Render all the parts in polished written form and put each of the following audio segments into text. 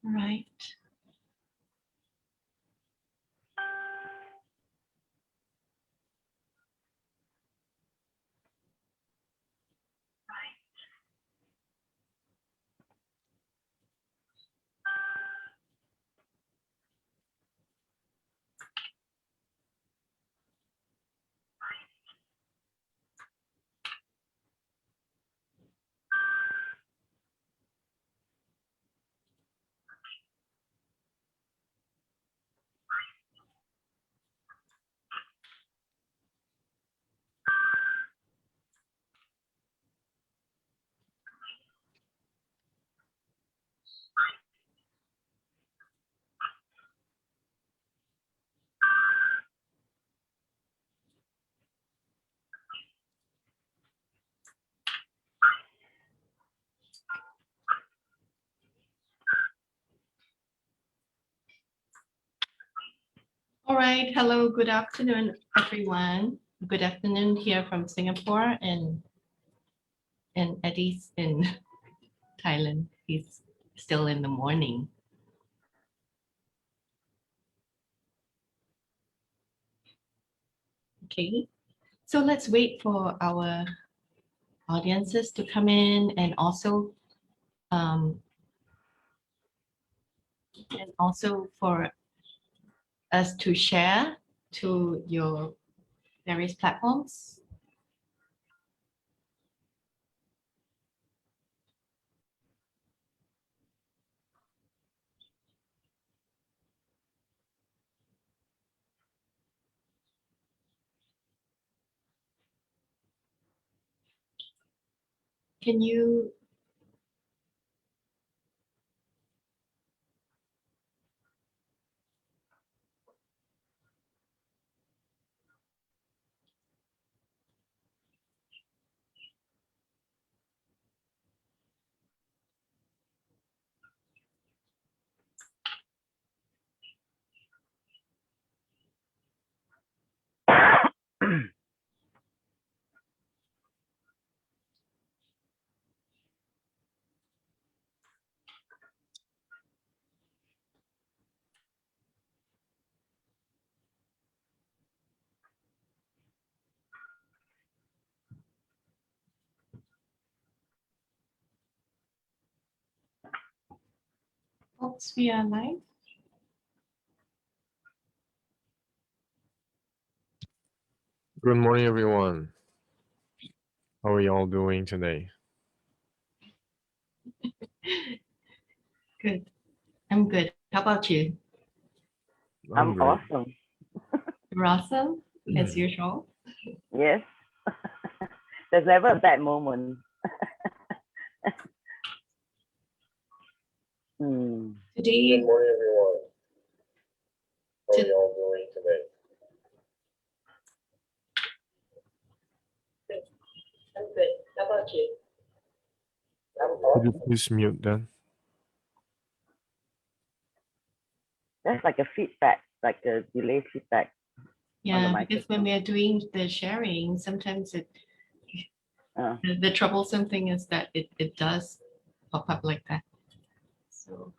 All right. All right. Hello. Good afternoon, everyone. Good afternoon here from Singapore, and Eddie's in Thailand. He's still in the morning. Okay. So let's wait for our audiences to come in, and also for us to share to your various platforms. Can you folks, we are live? Good morning, everyone. How are you all doing today? Good. I'm good. How about you? I'm great. awesome. You're awesome, as usual. Yes. There's never a bad moment. Today, Good morning, everyone. How are you all doing today? I'm good. How about you? Could you please mute that? That's like a feedback, like a delay feedback. Yeah, because when we are doing the sharing, sometimes the troublesome thing is that it does pop up like that. So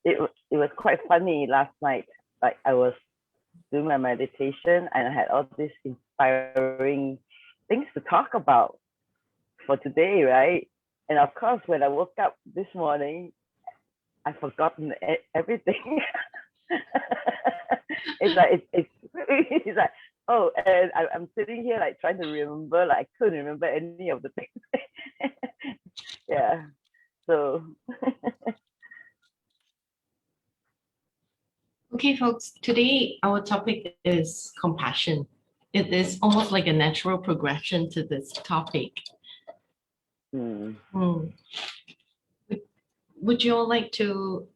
it was quite funny last night. Like I was doing my meditation and I had all these inspiring things to talk about for today, right? And of course, when I woke up this morning, I've forgotten everything. It's like it's like, oh, and I'm sitting here like trying to remember, like I couldn't remember any of the things. Yeah, so okay, folks, today our topic is compassion. It is almost like a natural progression to this topic. Would you all like to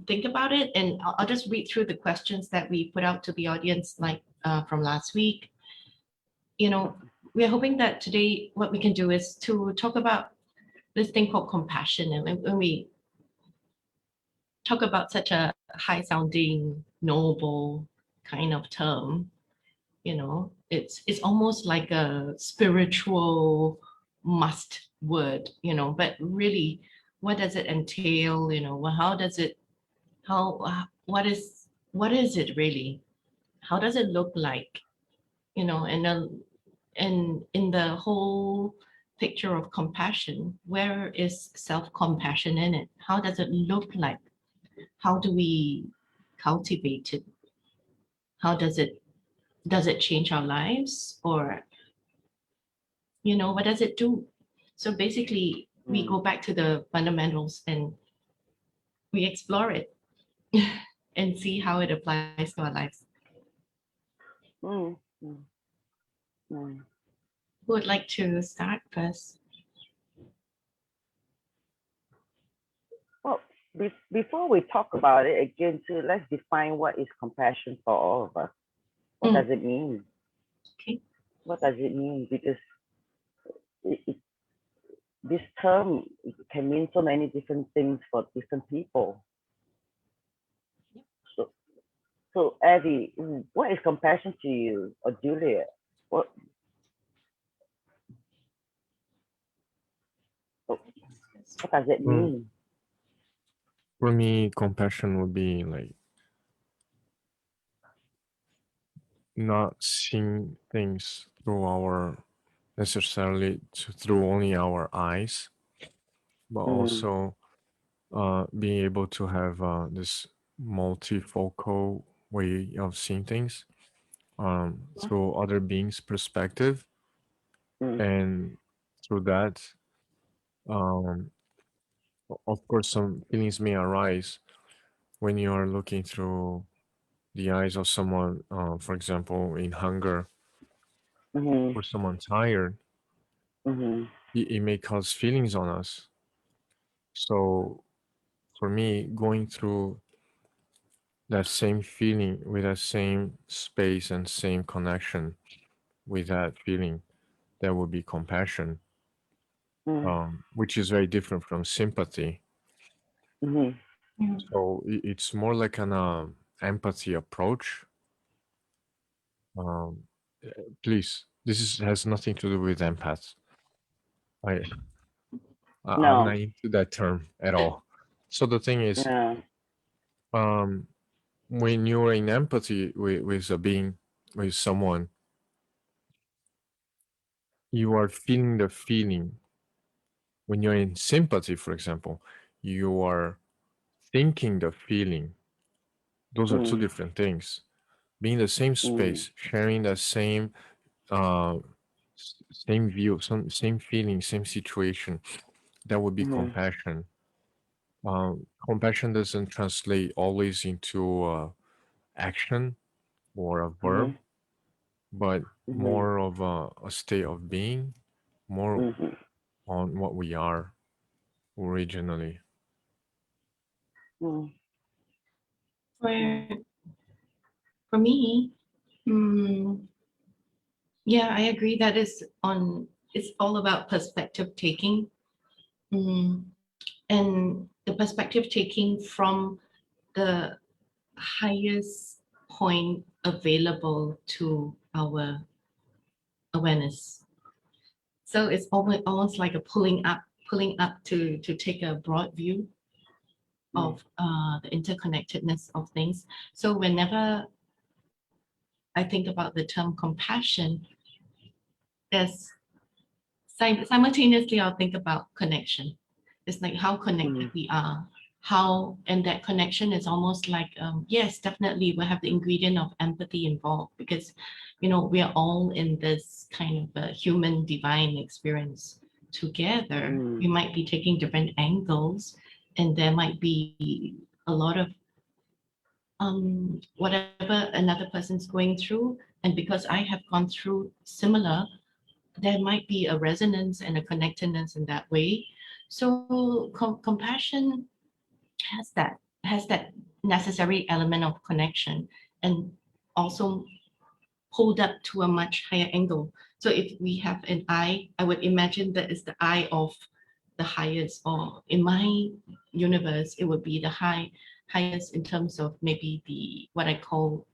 think about it? And I'll just read through the questions that we put out to the audience, like from last week. You know, we're hoping that today what we can do is to talk about this thing called compassion. And when we talk about such a high sounding, noble kind of term, it's almost like a spiritual must word, but really, what does it entail? Well, how does it, what is it really? How does it look like? And in the whole picture of compassion, where is self-compassion in it? How does it look like? How do we cultivate it? How does it change our lives? Or, what does it do? So basically, we go back to the fundamentals and we explore it and see how it applies to our lives. Mm, mm, mm. Who would like to start first? Well, before we talk about it again, too, let's define what is compassion for all of us. What does it mean? Okay. What does it mean? Because this term can mean so many different things for different people. So Eddie, what is compassion to you, or Julia? What does it mean? For me, compassion would be like not seeing things through through only our eyes, but also being able to have this multifocal way of seeing things through other beings' perspective, and through that, um, of course, some feelings may arise when you are looking through the eyes of someone, for example, in hunger, or someone tired. It may cause feelings on us. So for me, going through that same feeling with that same space and same connection with that feeling, that would be compassion, which is very different from sympathy. So it's more like an empathy approach. Um, please, has nothing to do with empaths. I'm No. not into that term at all. So the thing is, Yeah. When you're in empathy with a being, with someone, you are feeling the feeling. When you're in sympathy, for example, you are thinking the feeling. Those are two different things. Being in the same space, sharing the uh, same view, same feeling, same situation, that would be compassion. Compassion doesn't translate always into action or a verb, but more of a state of being, more on what we are originally. For me, yeah, I agree that it's all about perspective taking. And the perspective taking from the highest point available to our awareness. So it's almost like a pulling up to take a broad view of the interconnectedness of things. So whenever I think about the term compassion, there's simultaneously I'll think about connection. It's like how connected we are, and that connection is almost like, yes, definitely we have the ingredient of empathy involved, because we are all in this kind of a human divine experience together. We might be taking different angles, and there might be a lot of whatever another person's going through, and because I have gone through similar, there might be a resonance and a connectedness in that way. So compassion has that necessary element of connection, and also pulled up to a much higher angle. So if we have an eye, I would imagine that is the eye of the highest, or in my universe, it would be the highest in terms of maybe what I call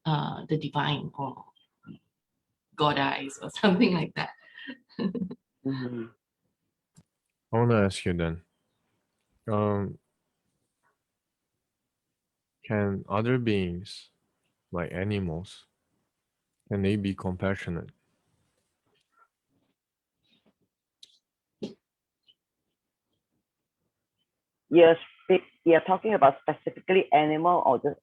the divine or God eyes or something like that. Mhm. I want to ask you then, can other beings, like animals, can they be compassionate? You're talking about specifically animal or just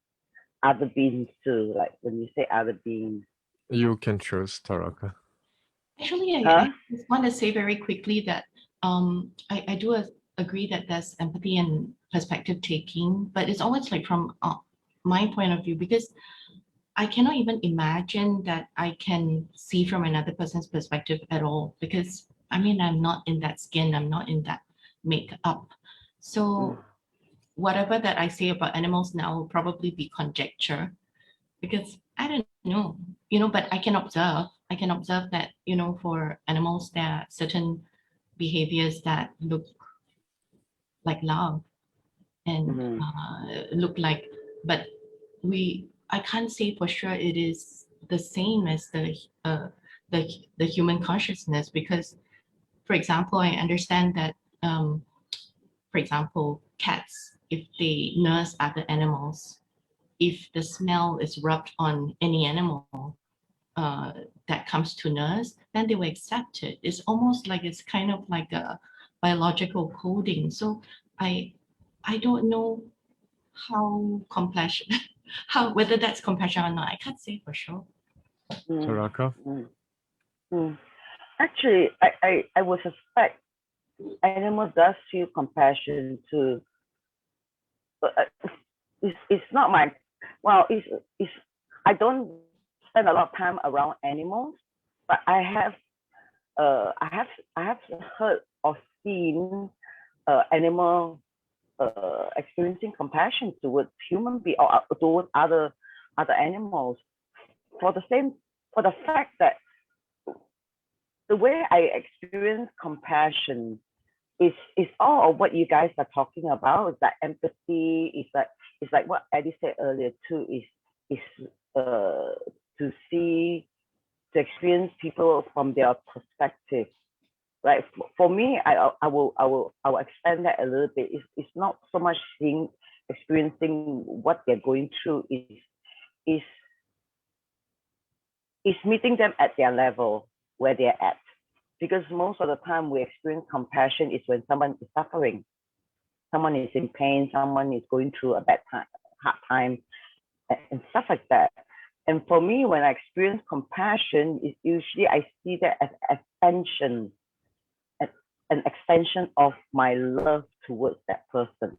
other beings too? Like when you say other beings. You can choose, Taraka. Actually, Huh? I just want to say very quickly that I do agree that there's empathy and perspective taking, but it's always like from my point of view, because I cannot even imagine that I can see from another person's perspective at all, because I mean, I'm not in that skin, I'm not in that makeup. So whatever that I say about animals now will probably be conjecture, because I don't know, but I can observe. I can observe that, for animals, there are certain behaviors that look like love and Mm-hmm. look like, but I can't say for sure it is the same as the human consciousness, because, for example, I understand that, for example, cats, if they nurse other animals, if the smell is rubbed on any animal uh, that comes to nurse, then they will accept it. It's almost like it's kind of like a biological coding. So I I don't know how compassion, how whether that's compassion or not. I can't say for sure. Taraka? Mm. Actually, I would suspect animal does feel compassion too. But it's not my, well, it's I don't spend a lot of time around animals, but I have heard or seen animal experiencing compassion towards human being or towards other animals for the fact that the way I experience compassion is all of what you guys are talking about. Is that empathy? It's like what Eddie said earlier too. Is to see, to experience people from their perspective. Right. For me, I will expand that a little bit. It's not so much seeing, experiencing what they're going through. Is is meeting them at their level where they're at. Because most of the time we experience compassion is when someone is suffering, someone is in pain, someone is going through a bad time, hard time, and stuff like that. And for me, when I experience compassion, it usually I see that as extension, an extension of my love towards that person.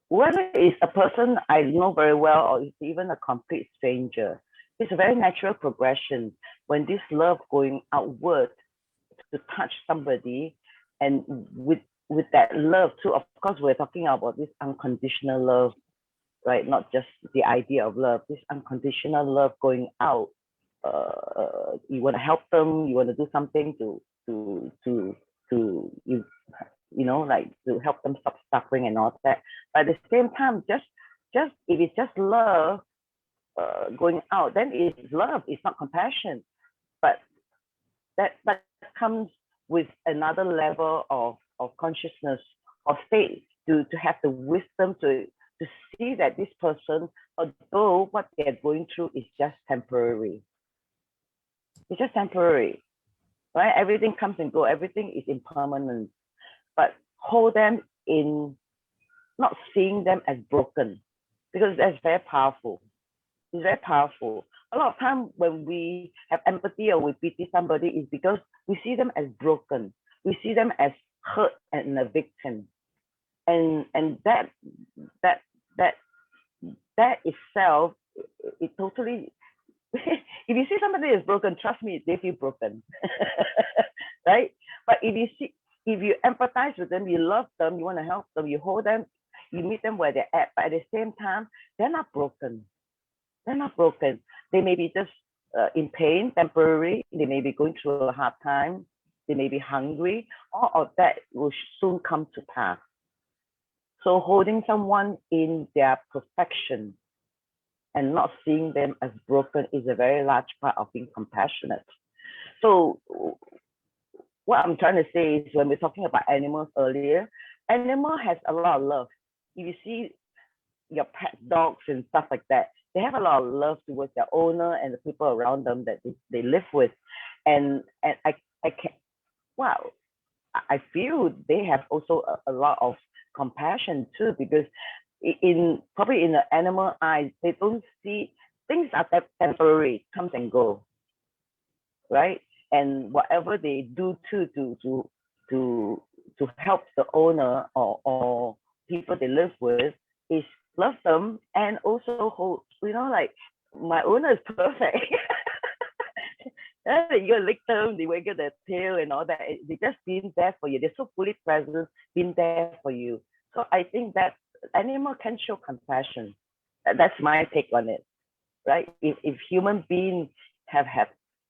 Whether it's a person I know very well or it's even a complete stranger, it's a very natural progression when this love going outward to touch somebody, and with that love too. Of course, we're talking about this unconditional love, right? Not just the idea of love. This unconditional love going out. You want to help them. You want to do something to like to help them stop suffering and all that. But at the same time, just if it's just love going out, then it's love. It's not compassion. But that comes with another level of consciousness or state to have the wisdom to see that this person, although what they're going through is just temporary. It's just temporary, right? Everything comes and go. Everything is impermanent. But hold them in, not seeing them as broken, because that's very powerful. It's very powerful. A lot of time when we have empathy or we pity somebody is because we see them as broken. We see them as hurt and a victim. And that that that itself, it totally if you see somebody is broken, trust me, they feel broken. Right? But if you empathize with them, you love them, you want to help them, you hold them, you meet them where they're at, but at the same time, they're not broken. They're not broken. They may be just in pain, temporary. They may be going through a hard time. They may be hungry. All of that will soon come to pass. So holding someone in their perfection and not seeing them as broken is a very large part of being compassionate. So what I'm trying to say is when we're talking about animals earlier, animal has a lot of love. If you see your pet dogs and stuff like that, they have a lot of love towards their owner and the people around them that they live with. And I can, wow, I feel they have also a lot of compassion too, because in probably in the animal eyes, they don't see things are temporary, comes and go, right? And whatever they do to help the owner or people they live with is love them and also hold, like my owner is perfect. You lick them, they wiggle their tail and all that. They just been there for you. They're so fully present, been there for you. So I think that animal can show compassion. That's my take on it, right? If human beings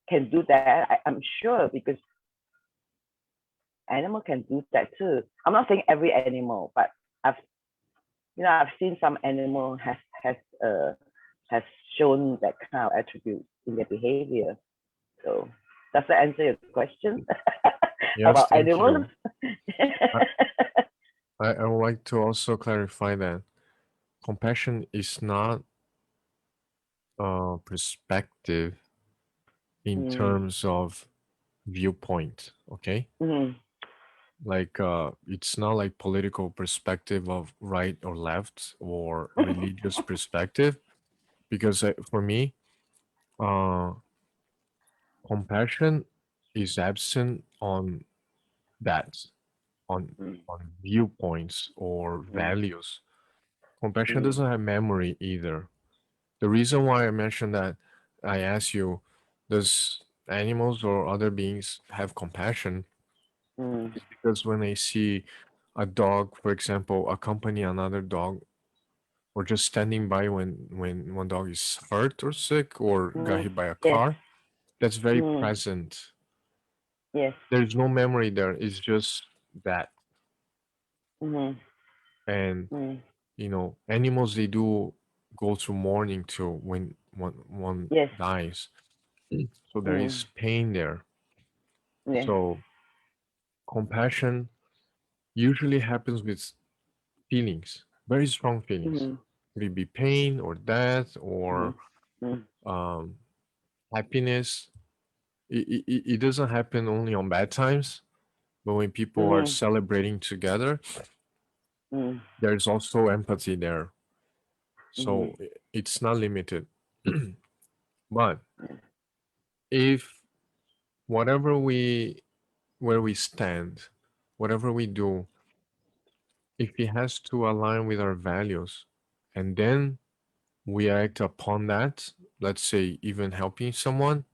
can do that, I'm sure, because animal can do that too. I'm not saying every animal, but I've I've seen some animal has shown that kind of attribute in their behavior. So does that answer your question Yes, about thank animals? you. I would like to also clarify that compassion is not a perspective in terms of viewpoint, okay? Like it's not like political perspective of right or left or religious perspective, because for me, compassion is absent on that, on viewpoints or values. Compassion doesn't have memory either. The reason why I mentioned that, I asked you, does animals or other beings have compassion? Is because when they see a dog, for example, accompany another dog, or just standing by when one dog is hurt or sick or got hit by a Yes. car, that's very present. Yes. There's no memory there. It's just that. And animals, they do go through mourning too when one Yes. dies. So there is pain there. Yes. So compassion usually happens with feelings, very strong feelings. Could it be pain or death or happiness? It doesn't happen only on bad times, but when people are celebrating together, there's also empathy there. So it's not limited. But if whatever where we stand, whatever we do, if it has to align with our values, and then we act upon that, let's say even helping someone,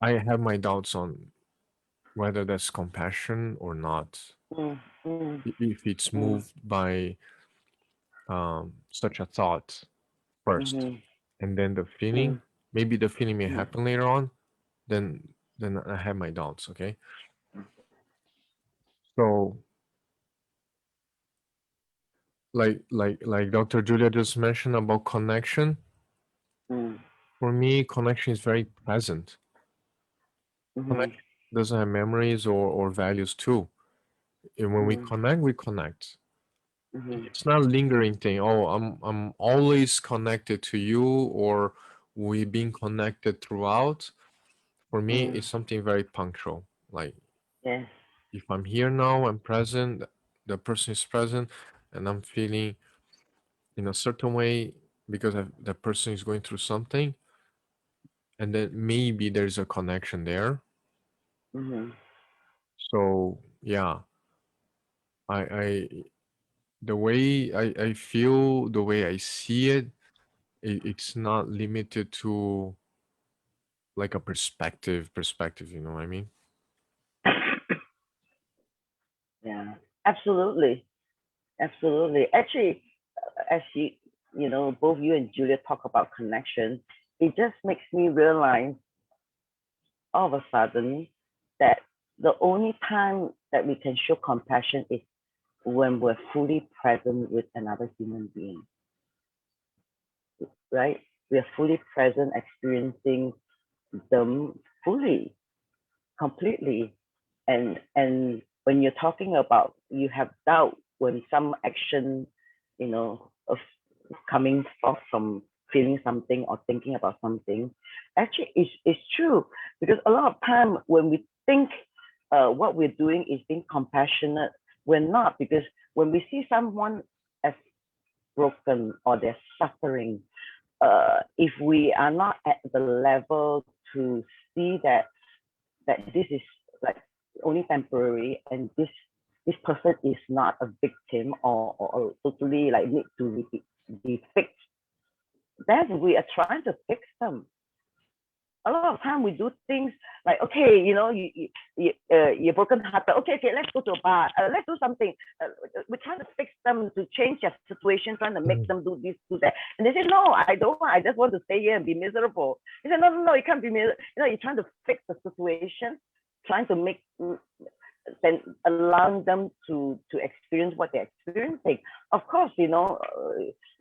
I have my doubts on whether that's compassion or not. If it's moved by such a thought first, and then the feeling, maybe the feeling may happen later on, then I have my doubts. Okay, so like Dr. Julia just mentioned about connection. For me, connection is very present. Connection doesn't have memories or values too. And when we connect, we connect. It's not a lingering thing. Oh, I'm always connected to you, or we being connected throughout. For me, it's something very punctual. Like if I'm here now, I'm present, the person is present, and I'm feeling in a certain way because the person is going through something, and then maybe there's a connection there. So yeah, I the way I feel, the way I see it, it's not limited to like a perspective, you know what I mean? Yeah, absolutely. Absolutely. Actually, as both you and Julia talk about connection, it just makes me realize all of a sudden that the only time that we can show compassion is when we're fully present with another human being, right? We are fully present, experiencing them fully, completely. And when you're talking about you have doubt when some action, of coming forth from feeling something or thinking about something, actually it's true, because a lot of time when we think what we're doing is being compassionate, we're not, because when we see someone as broken or they're suffering, if we are not at the level to see that this is like only temporary, and this person is not a victim or totally like need to be fixed, then we are trying to fix them. A lot of time we do things like, okay, you're broken hearted. Okay, let's go to a bar. Let's do something. We're trying to fix them, to change their situation, trying to make them do this, do that. And they say, no, I don't want. I just want to stay here and be miserable. They say, no, you can't be miserable. You're trying to fix the situation, trying to make, then allowing them to experience what they're experiencing. Of course, it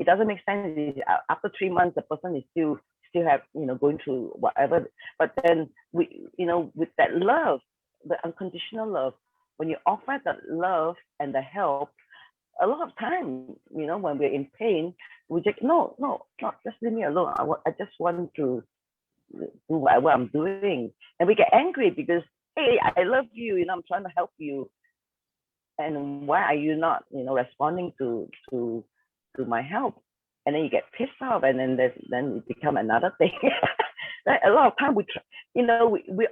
doesn't make sense. After 3 months, the person is still have going through whatever, but then with that love, the unconditional love, when you offer the love and the help, a lot of time, when we're in pain, we just no, just leave me alone. I just want to do whatever I'm doing, and we get angry because, hey, I love you, I'm trying to help you, and why are you not responding to my help? And then you get pissed off, and then it become another thing. A lot of time we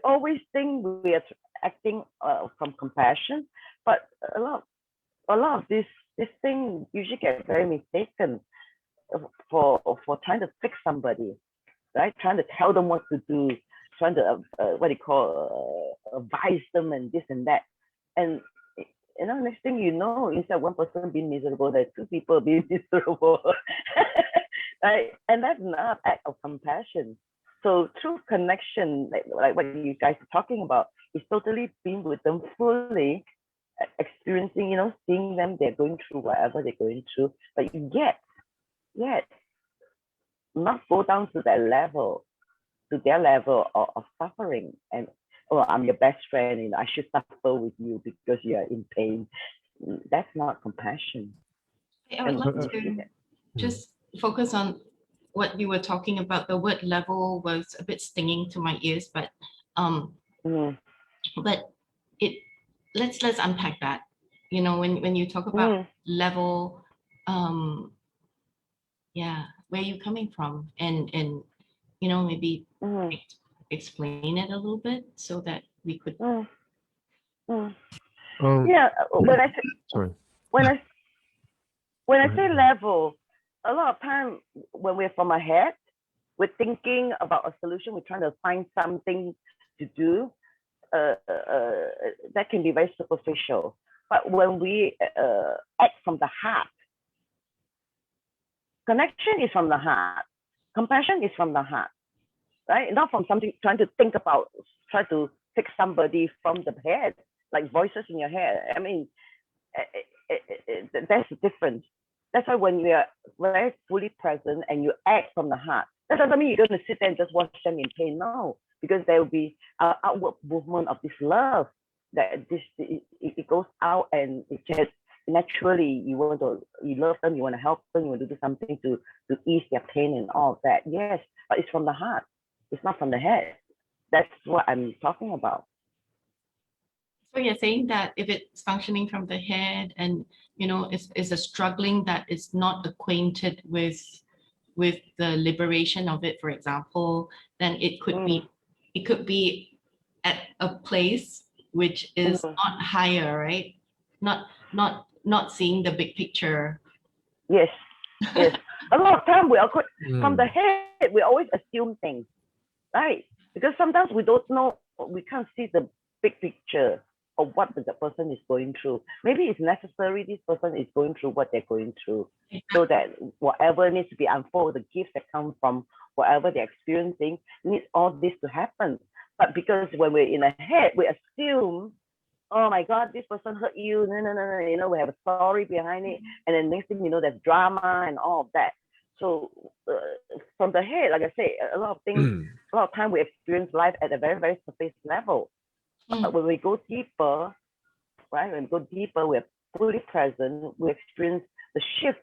always think we are acting from compassion, but a lot of this thing usually get very mistaken for trying to fix somebody, right? Trying to tell them what to do, trying to what do you call advise them and this and that, and next thing you know, instead of one person being miserable, there's two people being miserable. Right? And that's not an act of compassion. So true connection, like what you guys are talking about, is totally being with them fully, experiencing, seeing them, they're going through whatever they're going through, but yet not go down to that level, to their level of suffering, and I'm your best friend, I should suffer with you because you are in pain. That's not compassion. I would like to just focus on what you were talking about. The word level was a bit stinging to my ears, but but let's unpack that. When you talk about level, where are you coming from, and maybe explain it a little bit so that we could. Yeah, when I say Sorry. when I say level, a lot of time when we're from our head, we're thinking about a solution. We're trying to find something to do. That can be very superficial. But when we act from the heart, connection is from the heart. Compassion is from the heart, right? Not from something trying to think about, try to fix somebody from the head, like voices in your head. I mean, that's the difference. That's why when we are very fully present and you act from the heart, that doesn't mean you're going to sit there and just watch them in pain. No, because there will be an outward movement of this love that it goes out, and it just naturally you love them, you want to help them, you want to do something to ease their pain and all of that. Yes, but it's from the heart. It's not from the head. That's what I'm talking about. So you're saying that if it's functioning from the head, and is a struggling that is not acquainted with the liberation of it, for example, then it could be at a place which is not higher, right? Not seeing the big picture. Yes. A lot of time we are from the head. We always assume things, right? Because sometimes we don't know, we can't see the big picture of what the person is going through. Maybe it's necessary this person is going through what they're going through, so that whatever needs to be unfolded, the gifts that come from whatever they're experiencing, needs all this to happen. But because when we're in a head, we assume oh my God, this person hurt you. No, no, no, no. You know, we have a story behind it. And then next thing you know, there's drama and all of that. So from the head, like I say, a lot of things, a lot of time we experience life at a very, very surface level. But when we go deeper, right, when we go deeper, we're fully present, we experience the shift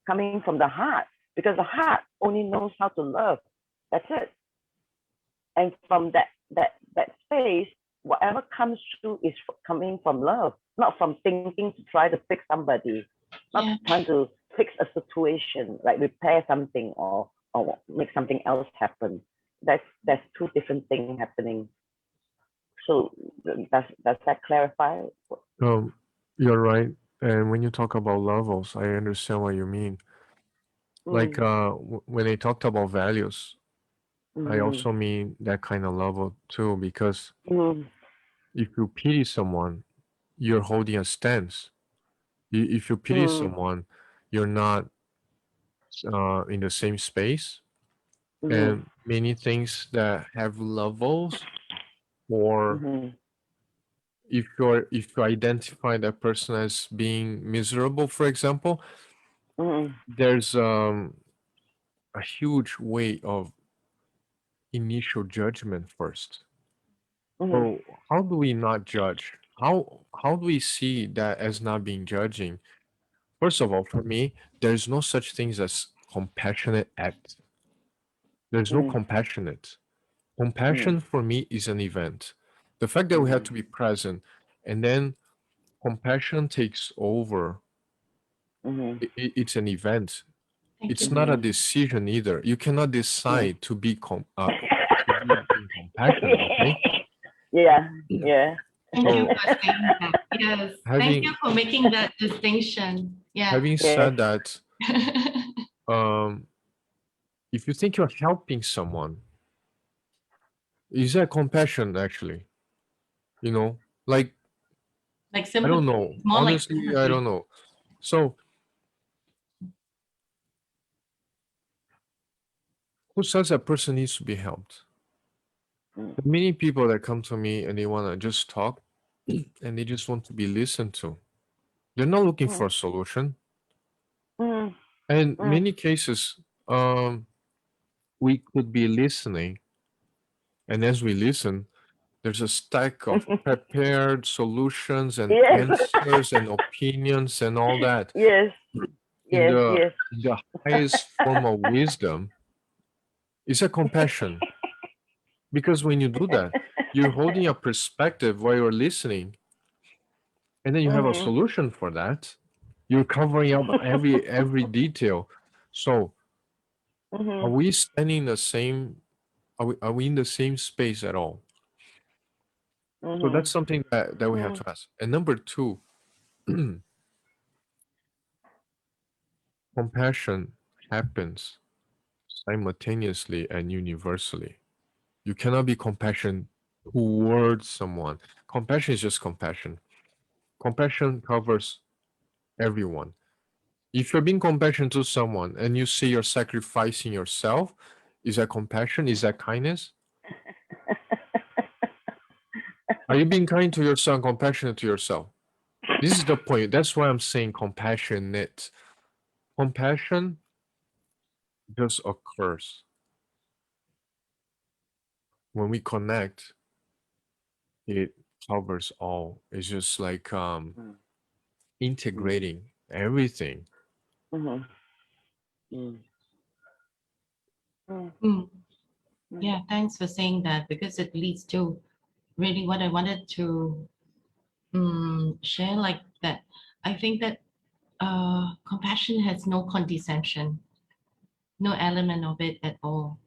coming from the heart, because the heart only knows how to love. That's it. And from that space, whatever comes through is coming from love, not from thinking to try to fix somebody, not trying to fix a situation, like repair something or make something else happen. That's two different things happening. So does that clarify? You're right. And when you talk about levels, I understand what you mean. Like when I talked about values, I also mean that kind of level too, because if you pity someone, you're holding a stance. If you pity someone, you're not in the same space. And many things that have levels, or if you identify that person as being miserable, for example, there's a huge weight of initial judgment first. So how do we not judge? How do we see that as not being judging? First of all, for me, there's no such things as compassionate act. There's no compassionate. Compassion for me is an event. The fact that we have to be present, and then compassion takes over. It's an event. It's not a decision either. You cannot decide to be being compassionate. Okay. Yeah, yeah. Thank you So for saying that. Yes. Thank you for making that distinction. Yeah. having said that, if you think you're helping someone, is that compassion actually? You know, like Like I sympathy. don't know. More like Honestly, I sympathy. don't know. So who says that person needs to be helped? There are many people that come to me and they want to just talk and they just want to be listened to. They're not looking for a solution. And in many cases, we could be listening, and as we listen, there's a stack of prepared solutions and answers and opinions and all that. Yes, In yes, the yes. in the highest form of wisdom is a compassion. Because when you do that, you're holding a perspective while you're listening, and then you have a solution for that. You're covering up every detail. So are we standing in the same? Are we in the same space at all? So that's something that we have to ask. And number two, compassion happens simultaneously and universally. You cannot be compassionate towards someone. Compassion is just compassion. Compassion covers everyone. If you're being compassionate to someone and you see you're sacrificing yourself, is that compassion? Is that kindness? Are you being kind to yourself, compassionate to yourself? This is the point. That's why I'm saying compassionate. Compassion just occurs when we connect. It covers all. It's just like integrating everything. Yeah, thanks for saying that, because it leads to really what I wanted to share, like that. I think that compassion has no condescension, no element of it at all.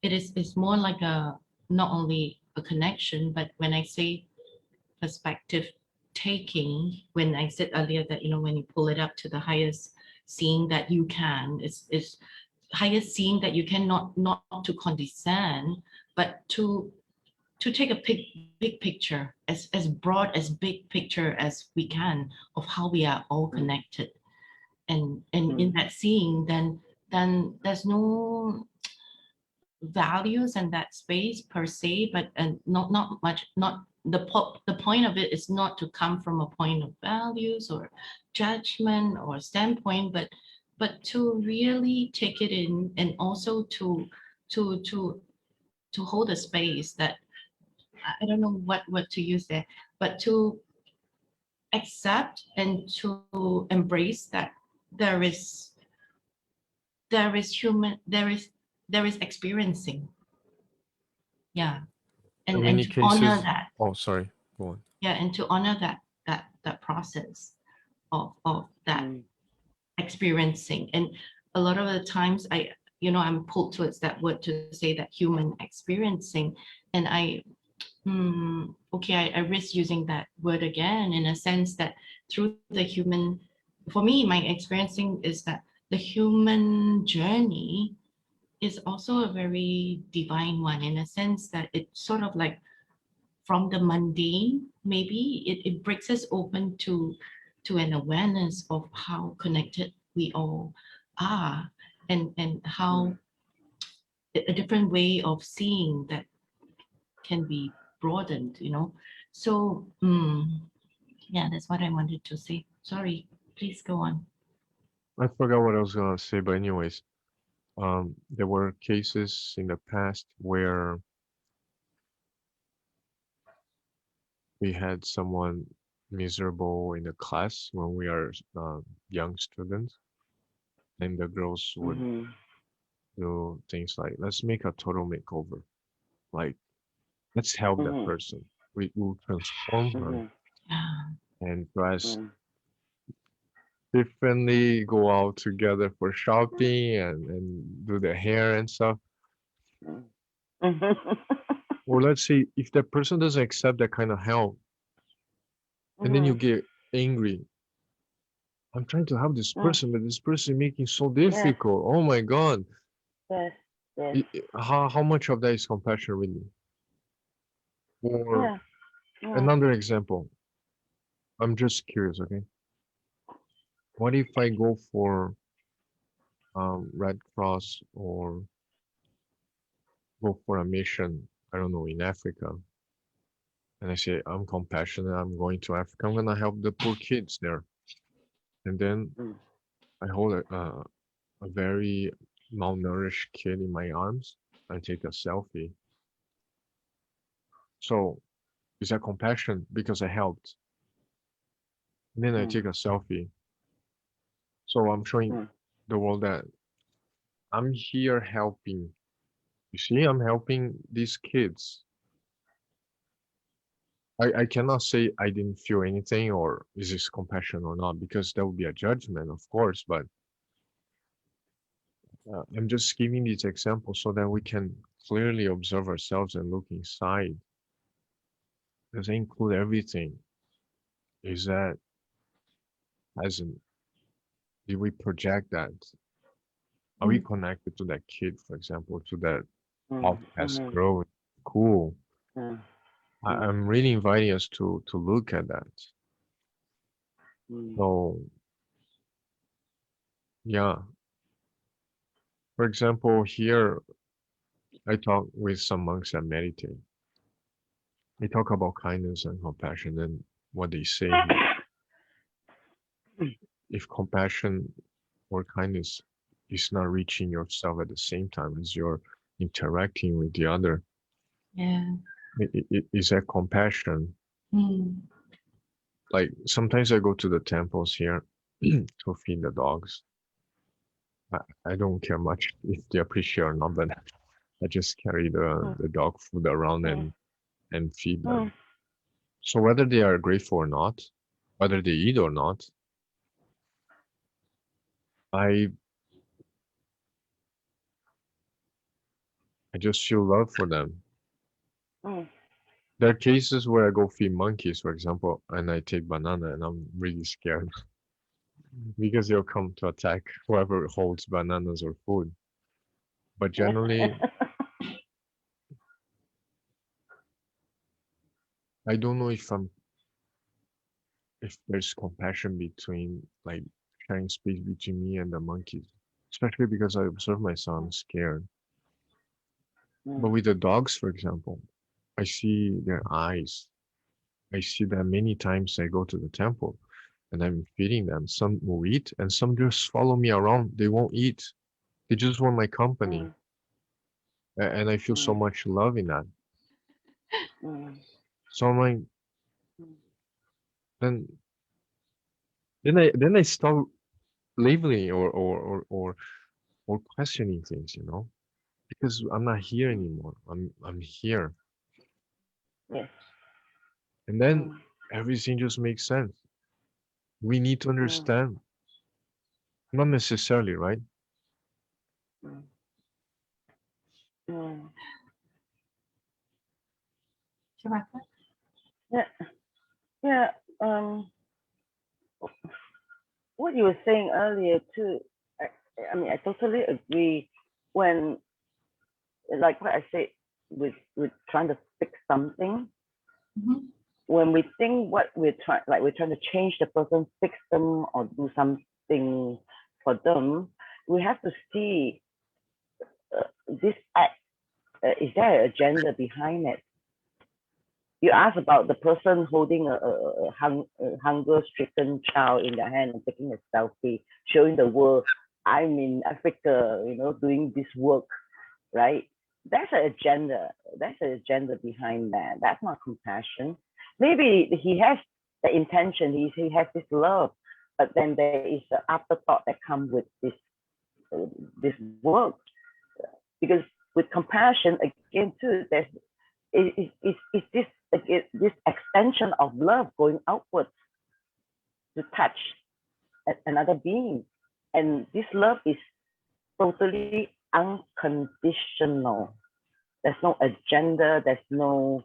It's more like a, not only a connection, but when I say perspective taking, when I said earlier that, when you pull it up to the highest seeing that you can, it's highest seeing that you can, not to condescend, but to take a big picture, as broad as big picture as we can, of how we are all connected. And in that seeing, then there's no values in that space per se, but not much, not the point of it is not to come from a point of values or judgment or standpoint, but to really take it in, and also to to to hold a space that I don't know what to use there, but to accept and to embrace that there is human, there is experiencing, yeah, In and many to honor cases, that, oh, sorry, go on. yeah, and to honor that process of that Mm. experiencing. And a lot of the times I'm pulled towards that word to say that human experiencing, and I risk using that word again, in a sense that through the human, for me, my experiencing is that the human journey is also a very divine one, in a sense that it's sort of like from the mundane, maybe it breaks us open to an awareness of how connected we all are, and how a different way of seeing that can be broadened, so yeah, that's what I wanted to say. Sorry, please go on. I forgot what I was gonna say, but anyways, there were cases in the past where we had someone miserable in the class when we are young students, and the girls would Mm-hmm. do things like, let's make a total makeover. Like, let's help that Mm-hmm. person. We will transform her Mm-hmm. Yeah. and dress Mm-hmm. differently, go out together for shopping and do their hair and stuff. Mm-hmm. Or let's say if that person doesn't accept that kind of help, and then you get angry. I'm trying to help this Mm. person, but this person making so Yes, difficult. Oh my God. yes, yes, How much of that is compassion really? Or yeah, yeah. another example. I'm just curious, okay? What if I go for Red Cross or go for a mission, I don't know, in Africa, and I say I'm compassionate, I'm going to Africa, I'm gonna help the poor kids there, and then Mm. I hold a very malnourished kid in my arms and take a selfie. So is that compassion because I helped? And then I Mm. take a selfie. So I'm showing Mm. the world that I'm here helping. You see, I'm helping these kids. I cannot say I didn't feel anything or is this compassion or not, because that would be a judgment, of course. But I'm just giving these examples so that we can clearly observe ourselves and look inside. Does it include everything? Is that, as in, did we project that? Are we connected to that kid, for example, to that Mm. outcast Mm. girl? Cool. Mm. Mm. I'm really inviting us to look at that. Mm. So yeah, for example, here I talk with some monks that meditate. They talk about kindness and compassion, and what they say here, if compassion or kindness is not reaching yourself at the same time as you're interacting with the other, Yeah. is that compassion? Mm. Like sometimes I go to the temples here to feed the dogs. I, I don't care much if they appreciate or not, but I just carry the dog food around Mm. and feed Mm. them. So whether they are grateful or not, whether they eat or not, I I just feel love for them. Mm. There are cases where I go feed monkeys, for example, and I take banana and I'm really scared because they'll come to attack whoever holds bananas or food. But generally, I don't know if there's compassion between like sharing space between me and the monkeys. Especially because I observe myself, I'm scared. But Mm. with the dogs, for example, I see their eyes. I see that many times I go to the temple and I'm feeding them. Some will eat and some just follow me around. They won't eat. They just want my company. mm, And I feel so mm, much love in that. mm, So I'm like, mm, then then I start labeling or questioning things, because I'm not here mm. anymore. I'm here. Yes. And then Mm, everything just makes sense. We need to mm, understand. Not necessarily, right? mm, mm. Taraka? Yeah, yeah. What you were saying earlier too. I, I mean, I totally agree. When, like what I said, with trying to fix something, Mhm. when we think what we're trying to change the person, fix them, or do something for them, we have to see this act. Is there an agenda behind it? You asked about the person holding a hunger-stricken child in their hand and taking a selfie, showing the world, I'm in Africa, doing this work, right? That's an agenda. That's an agenda behind that. That's not compassion. Maybe he has the intention, he has this love, but then there is the afterthought that comes with this work. Because with compassion, again, too, is this extension of love going outwards to touch another being. And this love is totally unconditional. There's no agenda. There's no,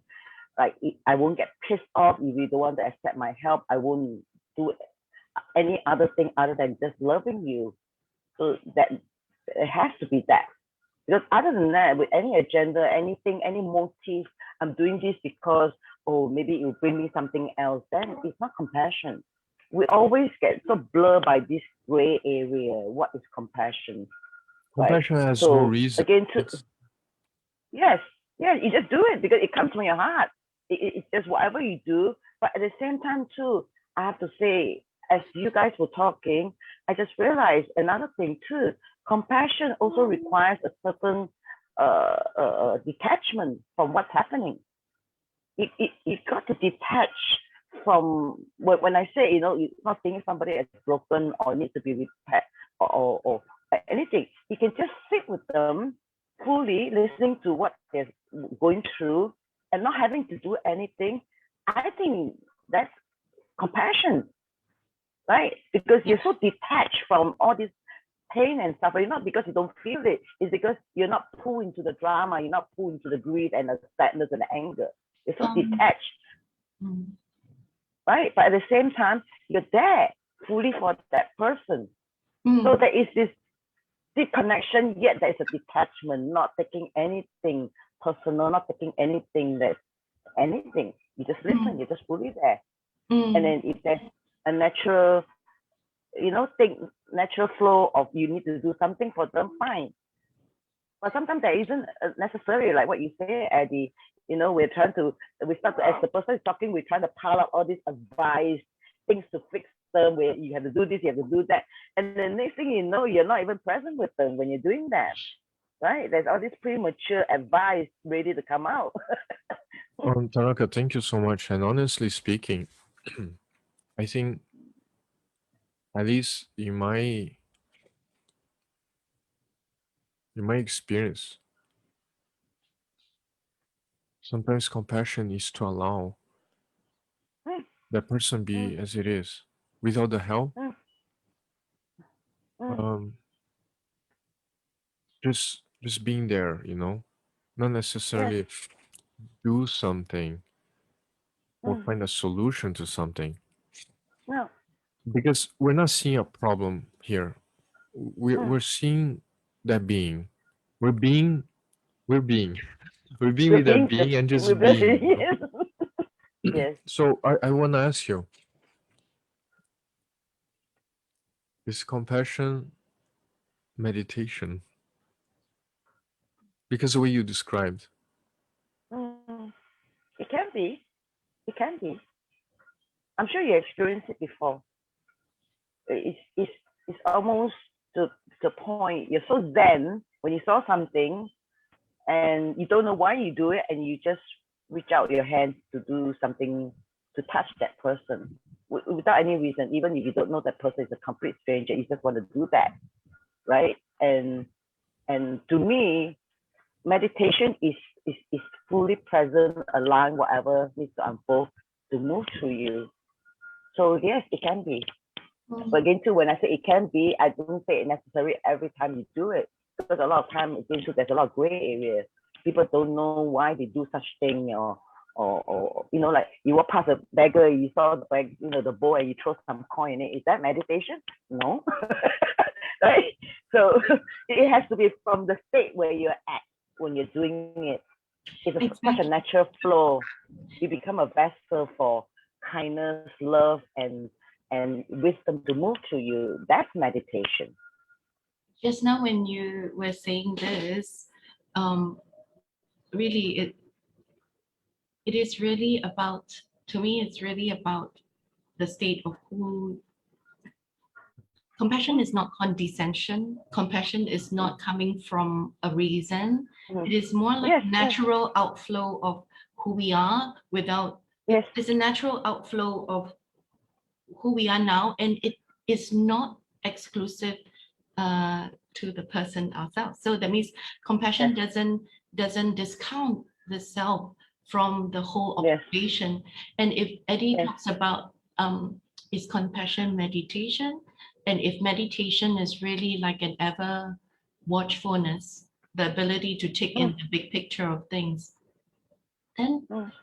like, I won't get pissed off if you don't want to accept my help. I won't do any other thing other than just loving you. So that it has to be that. Because other than that, with any agenda, anything, any motive, I'm doing this because, oh, maybe it will bring me something else, then it's not compassion. We always get so blurred by this gray area. What is compassion, right? Compassion has no So reason. again, It's yes, yeah, you just do it because it comes from your heart. It's just whatever you do. But at the same time, too, I have to say, as you guys were talking, I just realized another thing too. Compassion also requires a certain detachment from what's happening. You got to detach from when I say, you're not seeing somebody as broken or needs to be repaired or anything. You can just sit with them fully, listening to what they're going through and not having to do anything. I think that's compassion, right? Because you're so detached from all this pain and suffering, not because you don't feel it, it's because you're not pulled into the drama, you're not pulled into the grief and the sadness and the anger. You're so detached, Mm. right? But at the same time, you're there fully for that person. Mm. So there is this deep connection, yet there's a detachment, not taking anything personal, not taking anything that's anything. You just listen, you're just fully there. And then if there's a natural, natural flow of you need to do something for them, fine. But sometimes there isn't necessary, like what you say, Eddie. We start to, as the person is talking, we're trying to pile up all this advice, things to fix them, where you have to do this, you have to do that. And the next thing you know, you're not even present with them when you're doing that, right? There's all this premature advice ready to come out. Taraka, thank you so much. And honestly speaking, I think at least in my experience, sometimes compassion is to allow Mm, that person mm, be as it is without the help. mm, mm. Um, just being there, not Yes. necessarily do something or Mm, find a solution to something no. because we're not seeing a problem here. We're Mm. we're seeing that being. We're being we're being we're being We're with that being being and we're just being. yes. Yes. So I want to ask you, is compassion meditation? Because the way you described, Mm. It can be. It can be. I'm sure you experienced it before. It's almost to the point you're so zen when you saw something and you don't know why you do it, and you just reach out your hand to do something to touch that person without any reason. Even if you don't know that person is a complete stranger, you just want to do that, right? And to me, meditation is fully present, allowing whatever needs to unfold to move through you. So yes, it can be. But again, too, when I say it can be, I don't say it necessary every time you do it, because a lot of time, again, too, there's a lot of gray areas. People don't know why they do such thing, or you know, like you walk past a beggar, you saw the bag, you know, the bowl, and you throw some coin in it. Is that meditation? No, right? So it has to be from the state where you're at when you're doing it. It's such a natural flow. You become a vessel for kindness, love, and wisdom to move through you. That's meditation. Just now when you were saying this, really it is really about, to me, it's really about the state of who. Compassion is not condescension. Compassion is not coming from a reason. It is more like natural outflow of who we are without, it's a natural outflow of who we are now, and it is not exclusive to the person ourselves. So that means compassion doesn't discount the self from the whole observation. And if Eddie talks about is compassion meditation, and if meditation is really like an ever watchfulness, the ability to take in the big picture of things,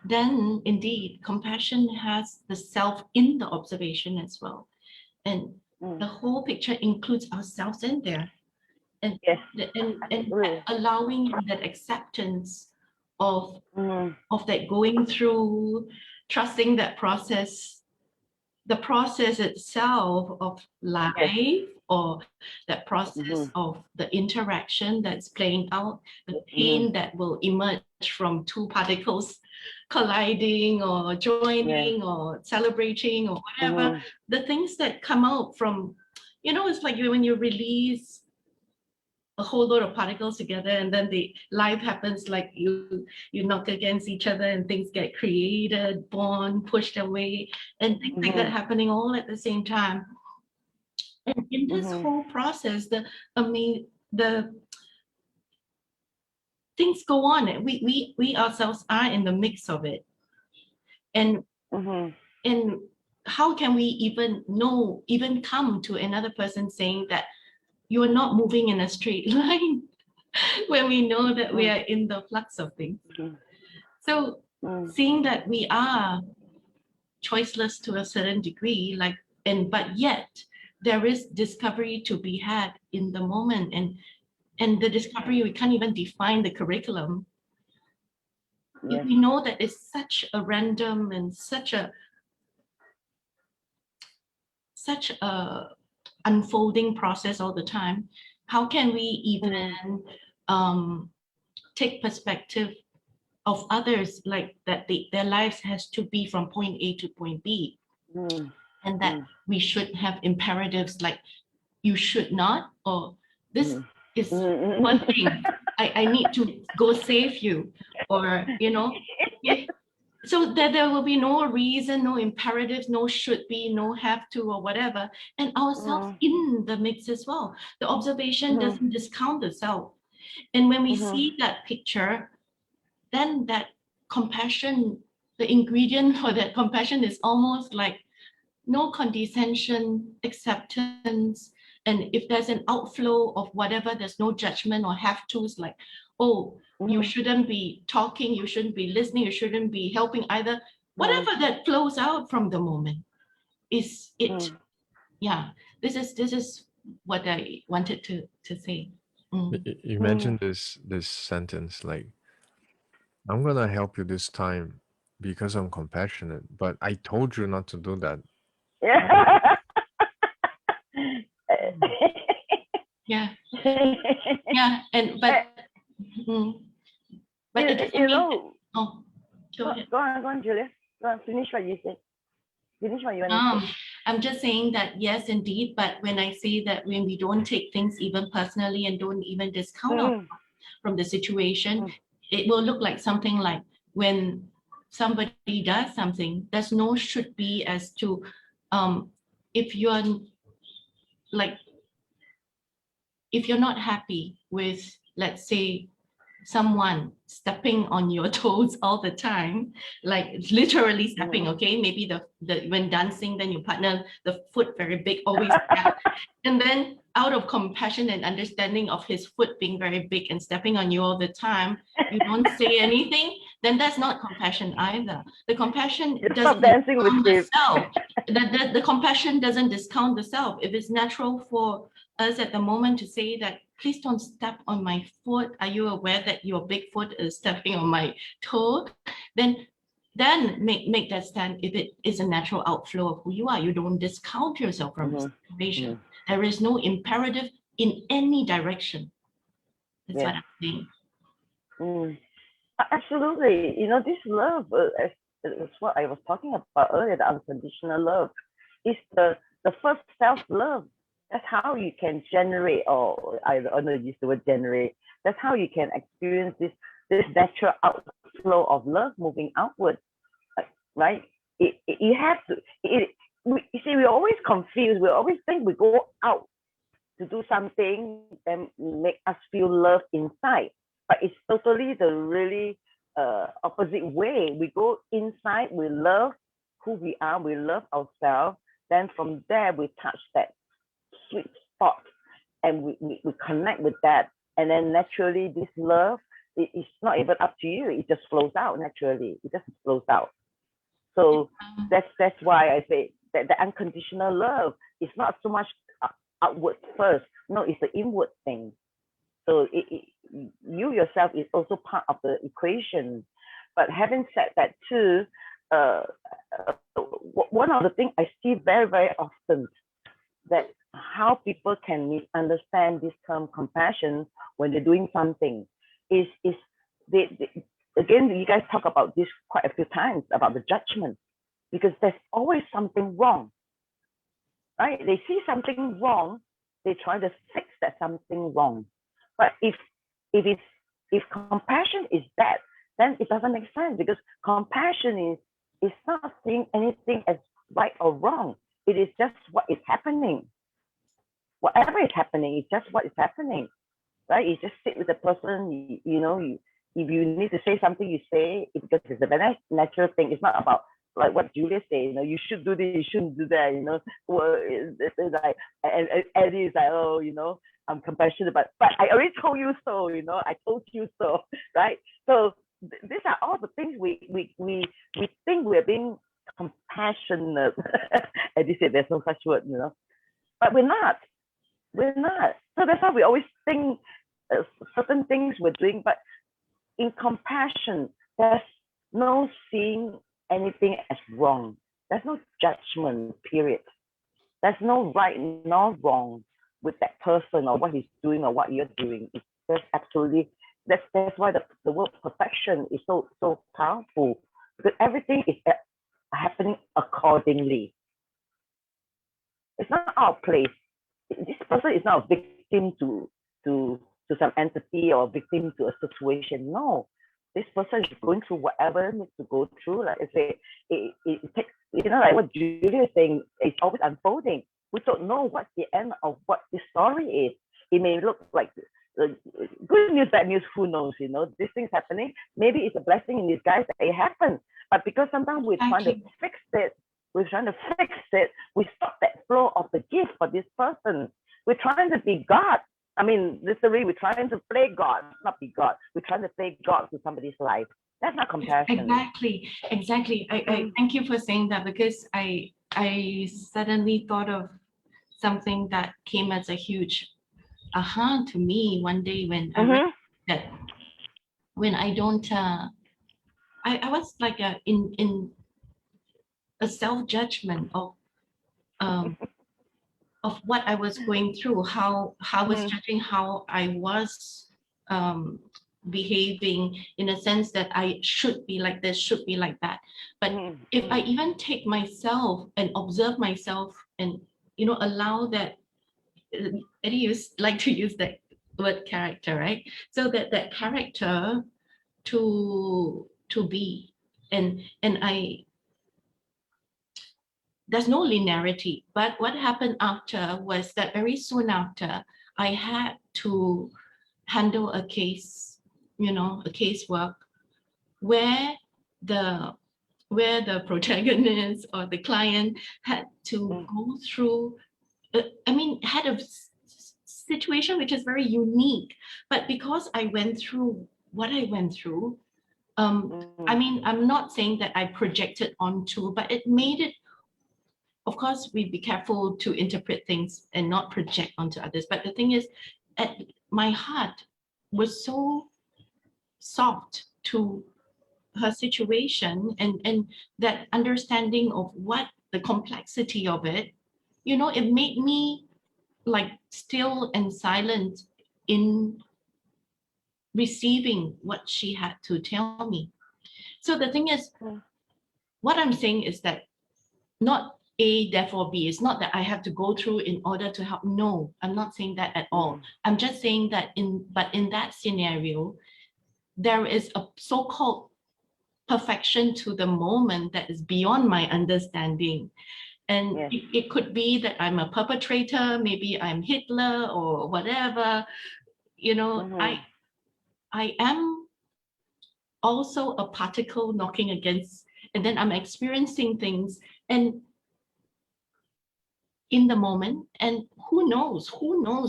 then indeed compassion has the self in the observation as well. And the whole picture includes ourselves in there. And, and allowing that acceptance of that going through, trusting that process, the process itself of life, or that process of the interaction that's playing out, the pain that will emerge from two particles colliding or joining or celebrating or whatever, the things that come out from, you know, it's like when you release a whole load of particles together, and then the life happens, like you knock against each other and things get created, born, pushed away, and things like that happening all at the same time. And in this whole process, the things go on. We ourselves are in the mix of it. And and how can we even come to another person saying that you're not moving in a straight line when we know that we are in the flux of things? So seeing that we are choiceless to a certain degree, but yet there is discovery to be had in the moment, and the discovery, we can't even define the curriculum. If we know that it's such a random and such a unfolding process all the time, how can we even take perspective of others, like that their lives has to be from point A to point B, and that we should have imperatives like you should not, or this is one thing, I need to go save you, or you know, so that there will be no reason, no imperatives, no should be, no have to, or whatever, and ourselves in the mix as well. The observation doesn't discount the self. And when we see that picture, then that compassion, the ingredient for that compassion is almost like no condescension, acceptance. And if there's an outflow of whatever, there's no judgment or have to's, like, oh, you shouldn't be talking, you shouldn't be listening, you shouldn't be helping either. Whatever that flows out from the moment is it. Yeah, this is what I wanted to say. You mentioned this sentence, like, I'm gonna help you this time because I'm compassionate, but I told you not to do that. Yeah. And but it you know, oh, go ahead. Go on, Julia. Go on, finish what you said. Finish what you want to say. I'm just saying that yes, indeed. But when I say that when we don't take things even personally and don't even discount ourselves from the situation, it will look like something like when somebody does something, there's no should be as to if you're like if you're not happy with, let's say, someone stepping on your toes all the time, like literally stepping, okay? Maybe the when dancing, then your partner, the foot very big, always step. And then out of compassion and understanding of his foot being very big and stepping on you all the time, you don't say anything, then that's not compassion either. The compassion doesn't dancing with discount the him. self. The compassion doesn't discount the self. If it's natural for us at the moment to say that, please don't step on my foot. Are you aware that your big foot is stepping on my toe? Then make that stand if it is a natural outflow of who you are. You don't discount yourself from the situation. There is no imperative in any direction. That's what I'm saying. Absolutely. You know, this love is what I was talking about earlier, the unconditional love. Is the first self-love. That's how you can generate, or I don't know, use the word generate. That's how you can experience this natural outflow of love moving outward, right? You have to. You see, we're always confused. We always think we go out to do something and make us feel love inside, but it's totally the really opposite way. We go inside, we love who we are, we love ourselves. Then from there, we touch that sweet spot and we connect with that. And then naturally, this love, it's not even up to you. It just flows out naturally. It just flows out. So that's why I say that the unconditional love is not so much outward first. No, it's the inward thing. So you yourself is also part of the equation. But having said that too, one of the things I see very, very often, that how people can misunderstand this term compassion when they're doing something is they again, you guys talk about this quite a few times about the judgment, because there's always something wrong, right? They see something wrong, they try to fix that something wrong. But if compassion is bad, then it doesn't make sense, because compassion is not seeing anything as right or wrong. It is just what is happening. Whatever is happening, it's just what is happening, right? You just sit with the person, if you need to say something, you say it, because it's a very natural thing. It's not about like what Julia said, you should do this, you shouldn't do that, Well, it's like, and Eddie is like, oh, I'm compassionate, but I already told you so, I told you so, right? So these are all the things we think we're being compassionate. Eddie said there's no such word, but we're not. So that's why we always think certain things we're doing, but in compassion, there's no seeing anything as wrong. There's no judgment, period. There's no right nor wrong with that person or what he's doing or what you're doing. It's just absolutely, that's why the word perfection is so powerful, because everything is happening accordingly. It's not our place. This person is not a victim to some entity or a victim to a situation. No, this person is going through whatever needs to go through. Like I say, it takes, like what Julia is saying, it's always unfolding. We don't know what's the end of what the story is. It may look like good news, bad news, who knows, this thing's happening. Maybe it's a blessing in disguise that it happened. But because sometimes we're trying to fix it, we stop that flow of the gift for this person. We're trying to be God. I mean, literally, we're trying to play God, not be God. We're trying to play God to somebody's life. That's not compassion. Exactly. I thank you for saying that, because I suddenly thought of something that came as a huge aha to me one day when I read that when I don't, I was like in a self-judgment of what I was going through, how I was judging how I was behaving in a sense that I should be like this, should be like that. But if I even take myself and observe myself and, allow that, Eddie used like to use that word character, right? So that character to be, and there's no linearity. But what happened after was that very soon after, I had to handle a case, a casework where the protagonist or the client had to go through, had a situation which is very unique. But because I went through what I went through, I'm not saying that I projected onto, but it made it, of course, we be careful to interpret things and not project onto others. But the thing is, my heart was so soft to her situation, and that understanding of what the complexity of it, it made me like still and silent in receiving what she had to tell me. So the thing is, what I'm saying is that not A, therefore B. It's not that I have to go through in order to help. No, I'm not saying that at all. I'm just saying that in that scenario, there is a so-called perfection to the moment that is beyond my understanding. And it could be that I'm a perpetrator, maybe I'm Hitler or whatever. I am also a particle knocking against, and then I'm experiencing things and in the moment, and who knows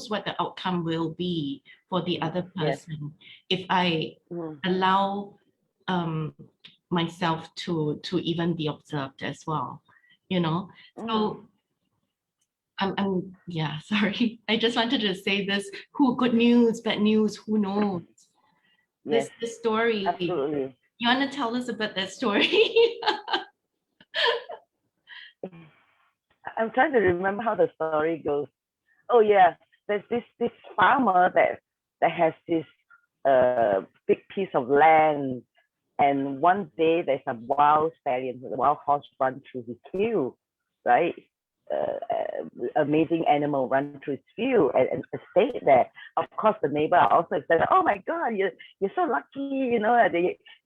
what the outcome will be for the other person if I allow myself to even be observed as well, so I'm sorry, I just wanted to say this. Good news, bad news, who knows? This story. Absolutely. You want to tell us about that story? I'm trying to remember how the story goes. Oh yeah, there's this farmer that has this big piece of land, and one day there's a wild stallion, a wild horse run through his field, right? Amazing animal run through his field and stayed there. Of course, the neighbor also said, "Oh my God, you're so lucky,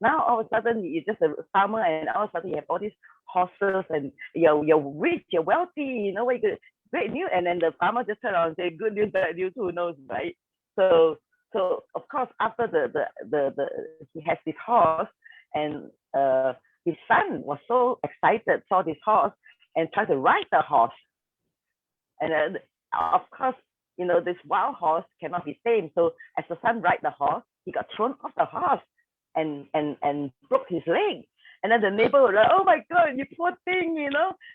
now all of a sudden you're just a farmer, and all of a sudden you have all these horses, and you're rich, you're wealthy, what you great news." And then the farmer just turned around and said, "Good news, bad news, who knows, right?" So of course, after the he has this horse, and his son was so excited, saw this horse and tried to ride the horse. And then, of course, this wild horse cannot be tamed. So as the son ride the horse, he got thrown off the horse and broke his leg. And then the neighbor was like, "Oh my God, you poor thing,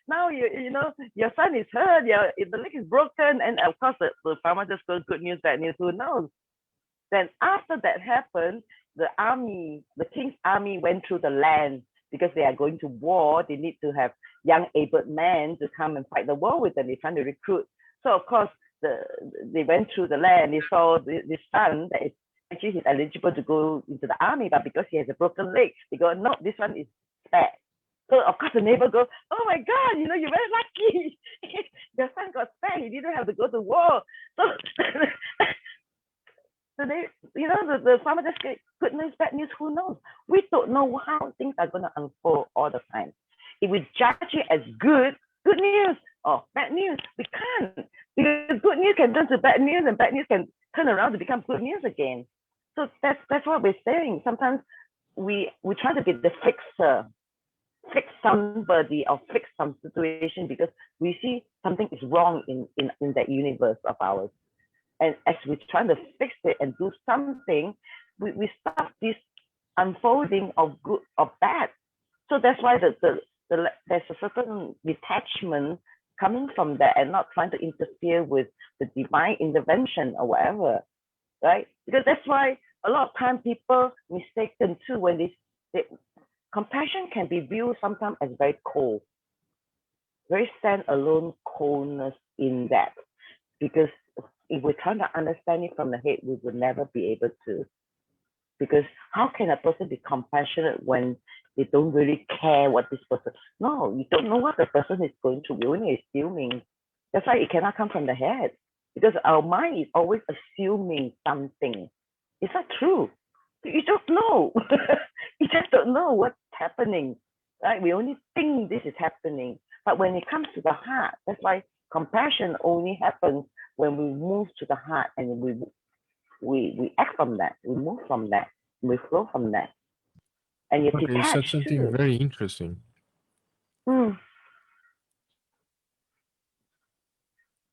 now your son is hurt, the leg is broken." And of course, the farmer just goes, "Good news, bad news, who knows?" Then after that happened, the king's army went through the land because they are going to war. They need to have young able men to come and fight the war with them. They're trying to recruit. So of course, they went through the land. They saw this son that is actually he's eligible to go into the army, but because he has a broken leg, they go, "No, this one is spared." So of course the neighbor goes, "Oh my God, you're very lucky. Your son got spared. He didn't have to go to war." So so the farmer just said, "Good news, bad news, who knows?" We don't know how things are going to unfold all the time. If we judge it as good news, or bad news, we can't. Because good news can turn to bad news, and bad news can turn around to become good news again. So that's what we're saying. Sometimes we try to be the fixer, fix somebody or fix some situation because we see something is wrong in that universe of ours. And as we try to fix it and do something, we stop this unfolding of good or bad. So that's why there's a certain detachment coming from that, and not trying to interfere with the divine intervention or whatever, right? Because that's why a lot of time people mistaken too when they compassion can be viewed sometimes as very cold, very stand-alone coldness in that, because if we try to understand it from the head, we would never be able to. Because how can a person be compassionate when they don't really care what this person? No, you don't know what the person is going through. You're only assuming. That's why it cannot come from the head, because our mind is always assuming something. Is that true? You don't know. You just don't know what's happening, right? We only think this is happening, but when it comes to the heart, that's why compassion only happens when we move to the heart and we act from that, we move from that, we flow from that, and you're Okay, you said detached something too. very interesting. Mm,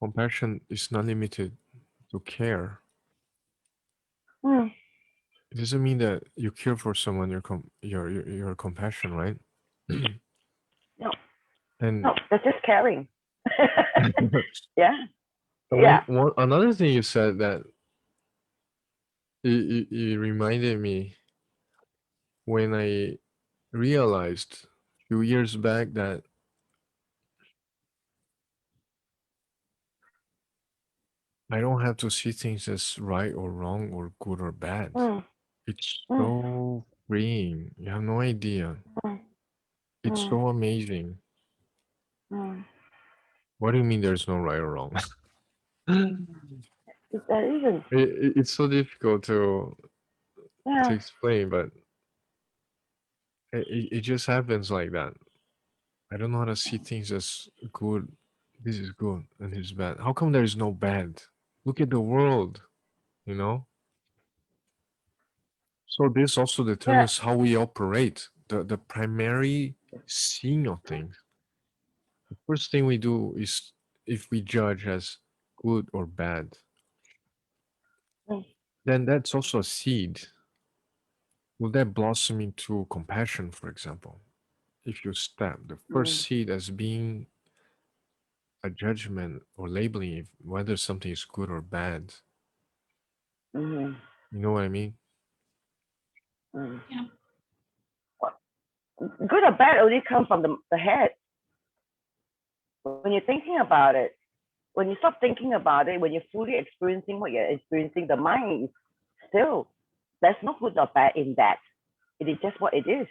Compassion is not limited to care. mm. It doesn't mean that you care for someone, you're compassion, right? No, And no, that's just caring. Yeah, yeah. another thing you said that it reminded me when I realized a few years back that I don't have to see things as right or wrong or good or bad. Mm, It's mm, so freeing. You have no idea. mm, It's mm, so amazing. mm. What do you mean there's no right or wrong? There isn't. It's so difficult to Yeah. explain, but it just happens like that. I don't know how to see things as good. This is good and this is bad. How come there is no bad? Look at the world, you know? So this also Yeah. determines how we operate. The primary seeing of things. The first thing we do is if we judge as good or bad, Mm, then that's also a seed. Will that blossom into compassion, for example? If you stamp the first mm, seed as being a judgment or labeling whether something is good or bad, mm, you know what I mean? mm. Yeah. Good or bad only comes from the head. When you're thinking about it, when you stop thinking about it, when you're fully experiencing what you're experiencing, the mind is still. There's no good or bad in that. It is just what it is.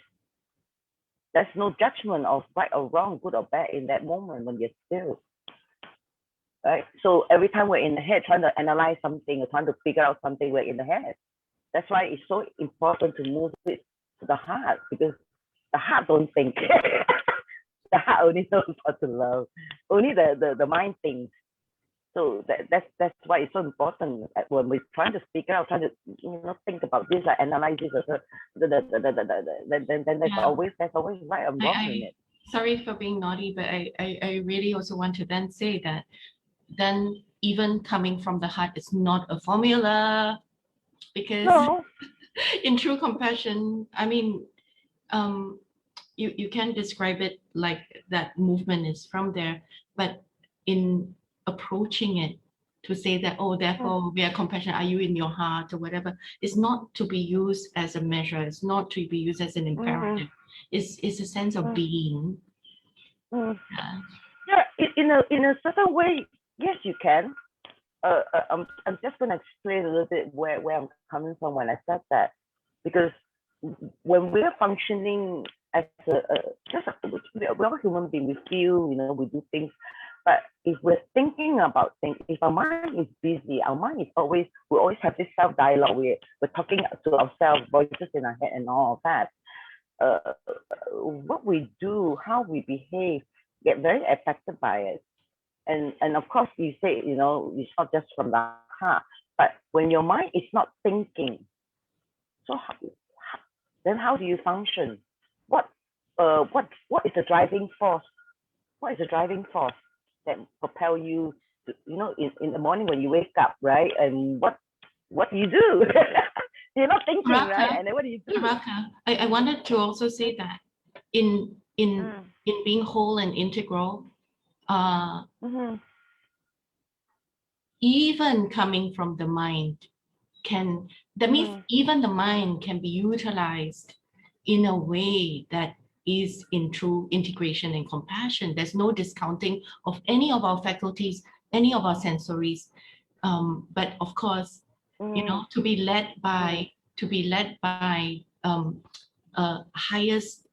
There's no judgment of right or wrong, good or bad in that moment when you're still. Right? So every time we're in the head trying to analyze something or trying to figure out something, we're in the head. That's why it's so important to move it to the heart, because the heart don't think. The heart only knows how to love. Only the mind thinks. So that's why it's so important when we're trying to figure out, trying to think about this, analyze this, then there's Yeah. always right and wrong in it. Sorry for being naughty, but I really also want to then say that then even coming from the heart is not a formula, because No. in true compassion, I mean, you can describe it like that movement is from there, but in approaching it to say that, oh, therefore we are compassionate, are you in your heart or whatever, it's not to be used as a measure, it's not to be used as an imperative. It's a sense of being. Yeah, in a certain way, yes, you can. I'm just going to explain a little bit where I'm coming from when I said that, because when we're functioning as we're all human beings, we feel, we do things, but if we're thinking about things, if our mind is busy, our mind is we always have this self dialogue. We're talking to ourselves, voices in our head, and all of that. What we do, how we behave, get very affected by it. And of course, you say, it's not just from the heart, but when your mind is not thinking, so then how do you function? What is the driving force? What is the driving force that propel you to, in the morning when you wake up, right? And what do you do? You're not thinking, Taraka, right? And then what do you do? Taraka, I wanted to also say that in being whole and integral, even coming from the mind that means even the mind can be utilized in a way that is in true integration and compassion. There's no discounting of any of our faculties, any of our sensories. But of course, to be led by, to be led by highest,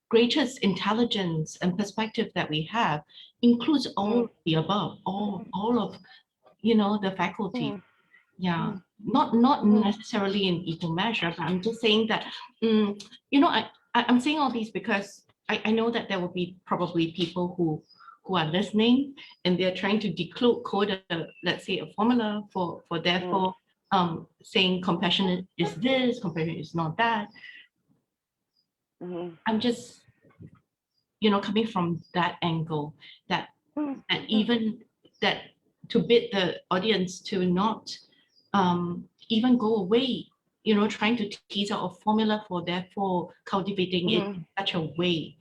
greatest intelligence and perspective that we have includes all of the above, all of, you know, the faculty. Yeah, not necessarily in equal measure, but I'm just saying that, you know, I'm saying all these because I know that there will be probably people who are listening and they're trying to code let's say a formula for therefore saying compassion is this, compassion is not that. I'm just, you know, coming from that angle, that even that to bid the audience to not even go away, you know, trying to tease out a formula for therefore cultivating it in such a way,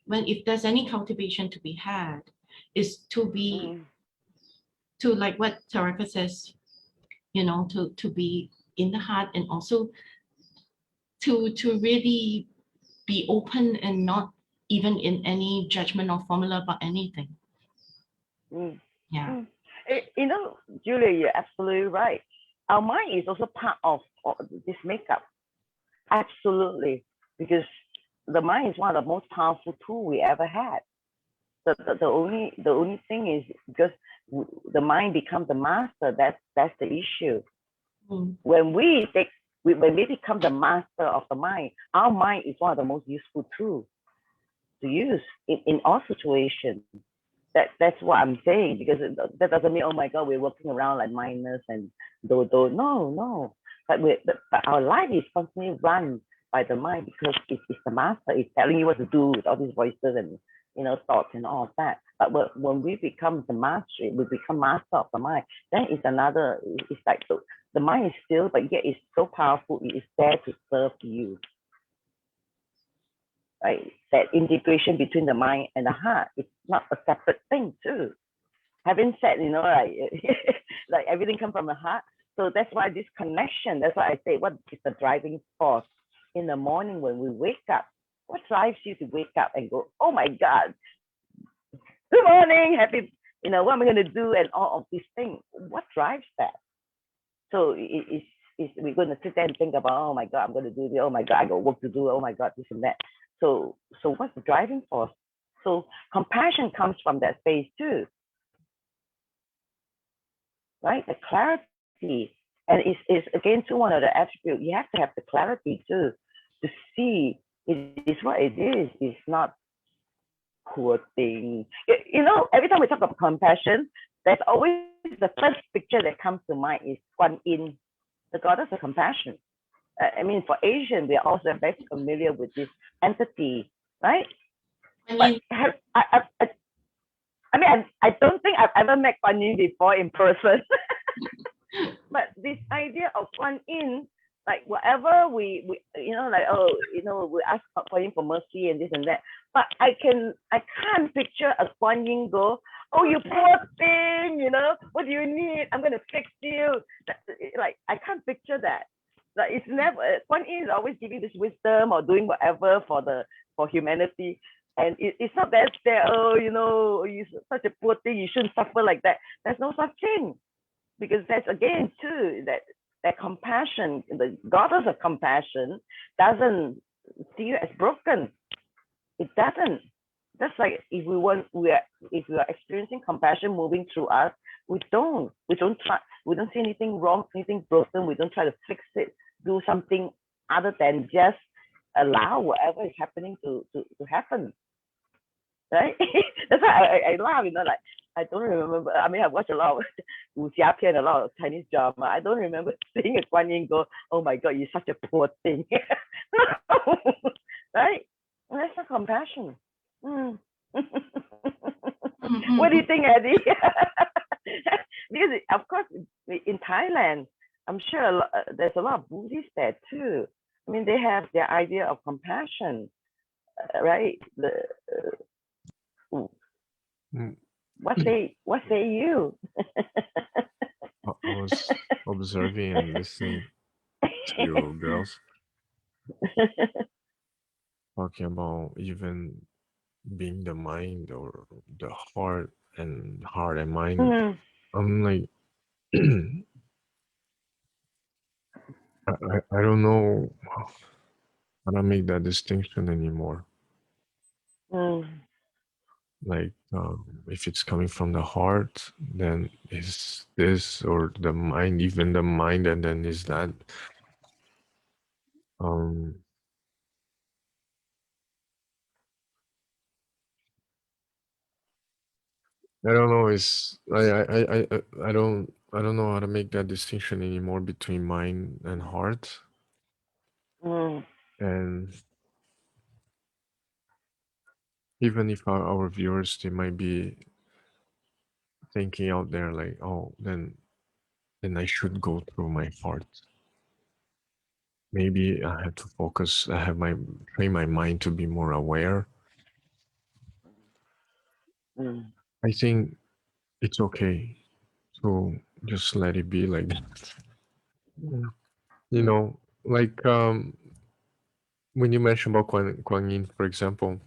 when if there's any cultivation to be had, is to be to, like what Taraka says, you know, to be in the heart, and also to really be open and not even in any judgment or formula about anything. Yeah. You know, Julia, you're absolutely right. Our mind is also part of this makeup. Absolutely. Because the mind is one of the most powerful tools we ever had. The only thing is because the mind becomes the master, that's the issue. When we become the master of the mind, our mind is one of the most useful tools to use in all situations. That's what I'm saying, because that doesn't mean, oh my God, we're walking around like mindless and no. But our life is constantly run by the mind, because it's the master. It's telling you what to do with all these voices and, you know, thoughts and all of that. But when we become the master, we become master of the mind. Then it's another. It's like the mind is still, but yet it's so powerful. It is there to serve you. Right? That integration between the mind and the heart is not a separate thing too. Having said, you know, like, like everything comes from the heart. So that's why this connection, that's why I say, what is the driving force in the morning when we wake up? What drives you to wake up and go, oh my God, good morning, happy, you know, what am I going to do? And all of these things. What drives that? So we're going to sit there and think about, oh my God, I'm going to do this. Oh my God, I got work to do. Oh my God, this and that. So what's the driving force? So compassion comes from that space too, right? The clarity, and it's again to one of the attributes. You have to have the clarity too, to see it is what it is. It's not poor thing. You know, every time we talk about compassion, there's always the first picture that comes to mind is Guan Yin, the goddess of compassion. I mean, for Asian, we are also very familiar with this entity, right? But I don't think I've ever met Guan Yin before in person. But this idea of Guan Yin, like whatever we you know, like, oh, you know, we ask Guan Yin for mercy and this and that. But I can't picture a Guan Yin go, oh, you poor thing, you know, what do you need? I'm gonna fix you. Like, I can't picture that. Like, it's never, Guan Yin is always giving this wisdom or doing whatever for humanity. And it's not that there, oh, you know, you're such a poor thing, you shouldn't suffer like that. There's no such thing. Because that's again too, that compassion, the goddess of compassion doesn't see you as broken. It doesn't. That's like if we are experiencing compassion moving through us, we don't see anything wrong, anything broken. We don't try to fix it, do something other than just allow whatever is happening to happen. Right? That's why I laugh, you know, like I don't remember. I mean, I've watched a lot of wuxia pian, a lot of Chinese drama. I don't remember seeing a Guan Yin go, oh my God, you're such a poor thing. No. Right? That's not compassion. What do you think, Eddie? Because of course, in Thailand, I'm sure there's a lot of Buddhists there too. I mean, they have their idea of compassion, right? What say you? I was observing and listening to you girls talking about even being the mind or the heart and mind. I'm like, I don't know how to make that distinction anymore. Like, if it's coming from the heart, then is this, or the mind, even the mind, and then is that? Um, I don't know. I don't know how to make that distinction anymore between mind and heart. And even if our viewers, they might be thinking out there like, oh, then I should go through my heart. Maybe I have to focus. I have train my mind to be more aware. I think it's okay to just let it be like that. You know, like when you mentioned about Kuan Yin, for example,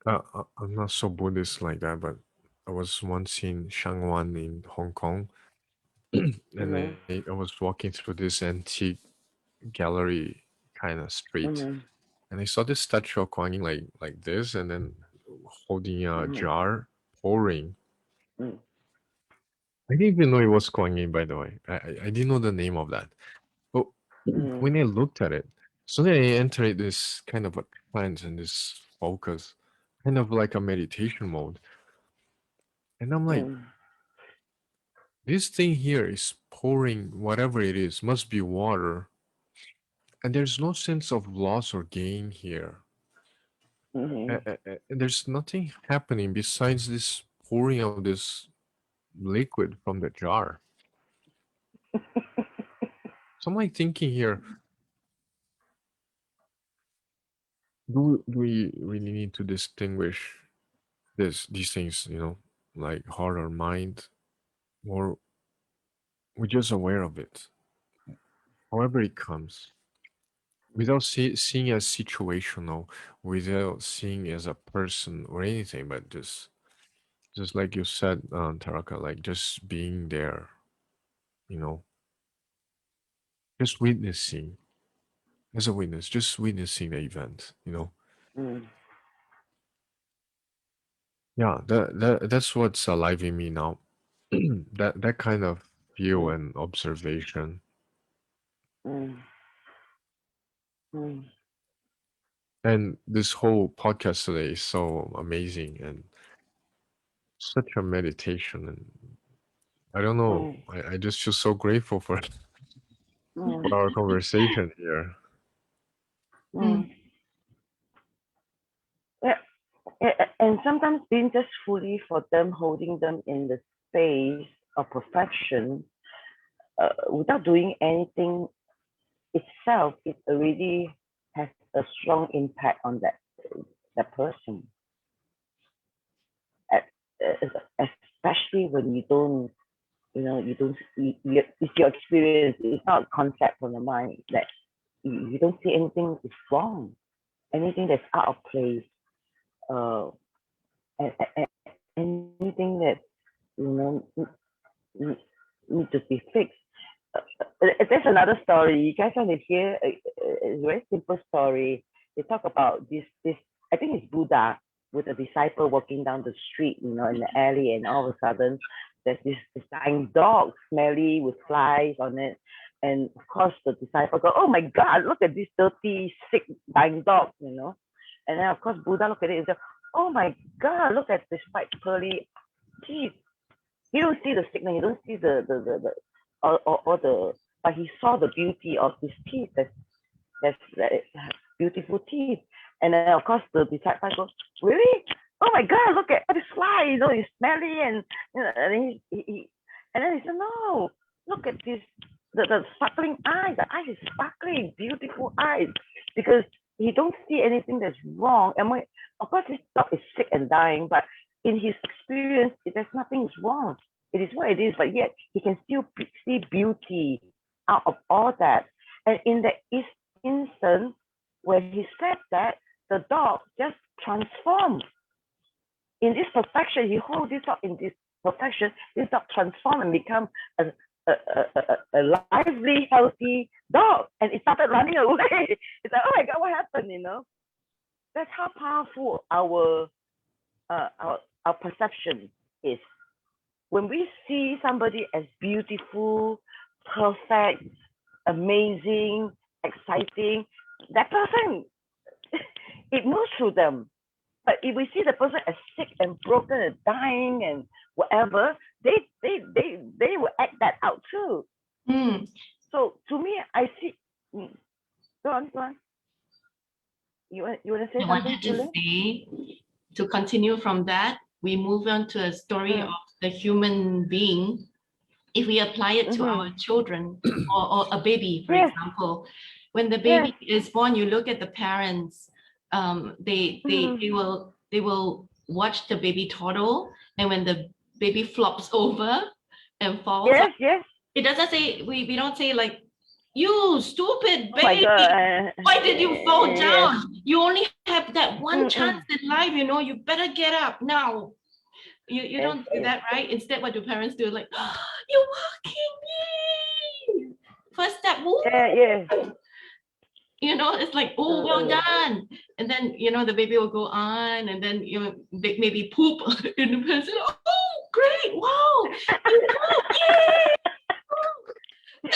I'm not so Buddhist like that, but I was once in Shangwan in Hong Kong, and I was walking through this antique gallery kind of street, and I saw this statue of Kuan Yin like this, and then holding a jar, pouring. I didn't even know it was Kuan Yin, by the way. I didn't know the name of that. But when I looked at it, suddenly I entered this kind of a trance and this focus, kind of like a meditation mode. And I'm like, this thing here is pouring whatever it is, must be water. And there's no sense of loss or gain here. There's nothing happening besides this pouring of this liquid from the jar. So I'm like thinking here, do we really need to distinguish these things, like heart or mind, or we're just aware of it, however it comes, without seeing as situational, without seeing as a person or anything, but just like you said, Taraka, like just being there, you know, just witnessing as a witness, just witnessing the event. Yeah, that's what's alive in me now. That kind of feel and observation. And this whole podcast today is so amazing and such a meditation. And I don't know, I just feel so grateful for for our conversation here. And sometimes being just fully for them, holding them in the space of perfection, without doing anything itself, it already has a strong impact on that person. Especially when you don't, it's your experience. It's not a concept from the mind that you don't see anything is wrong, anything that's out of place, anything that need to be fixed. There's another story. You guys want to hear a very simple story. They talk about this. I think it's Buddha with a disciple walking down the street, in the alley, and all of a sudden there's this dying dog, smelly with flies on it, and of course the disciple go, "Oh my God, look at this dirty, sick, dying dog," and then of course Buddha look at it and say, "Oh my God, look at this white pearly teeth." You don't see the sickness, you don't see the or the, but he saw the beauty of his teeth. That's beautiful teeth. And then of course the disciple goes, "Really? Oh my God, look at this fly, it's smelly," and and then he said, "No, look at this, the sparkling eyes. The eyes is sparkling, beautiful eyes," because he don't see anything that's wrong. And of course this dog is sick and dying, but in his experience, there's nothing wrong. It is what it is, but yet he can still see beauty out of all that. And in the instant where he said that, the dog just transformed. In this perfection, he holds this dog in this perfection, this dog transformed and become a a lively, healthy dog, and it started running away. It's like, oh my God, what happened? That's how powerful our perception is. When we see somebody as beautiful, perfect, amazing, exciting, that person, it moves through them. But if we see the person as sick and broken and dying and whatever, they will act that out too. Mm. So to me, I see. Go on. You want to say I something, wanted to Julia? say, to continue from that, we move on to a story of the human being. If we apply it to our children or a baby, for example, when the baby is born, you look at the parents. They will watch the baby toddle, and when the baby flops over and falls, Yes. it doesn't say, we don't say like, you stupid Oh my baby, God. why did you fall Yes. down? You only have that one chance in life, you better get up now. You don't do that, right? Instead, what do parents do? Like, oh, you're walking, yay! First step, woo! Yeah. It's like, oh, well done. And then, the baby will go on, and then, maybe poop in the person. Oh, great, wow, you poop,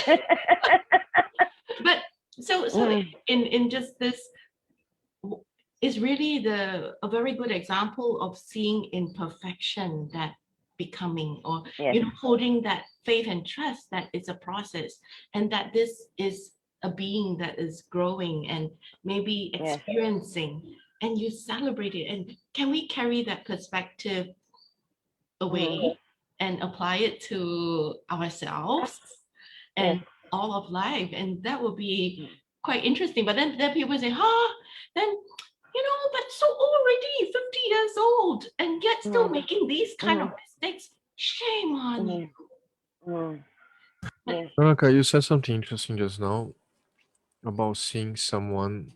yay! But so in just this is really a very good example of seeing imperfection, that becoming, or holding that faith and trust that it's a process, and that this is a being that is growing and maybe experiencing, and you celebrate it. And can we carry that perspective away and apply it to ourselves and all of life? And that will be quite interesting. But then people say, then but so already 50 years old and yet still making these kind of mistakes. Shame on you. Taraka, you said something interesting just now about seeing someone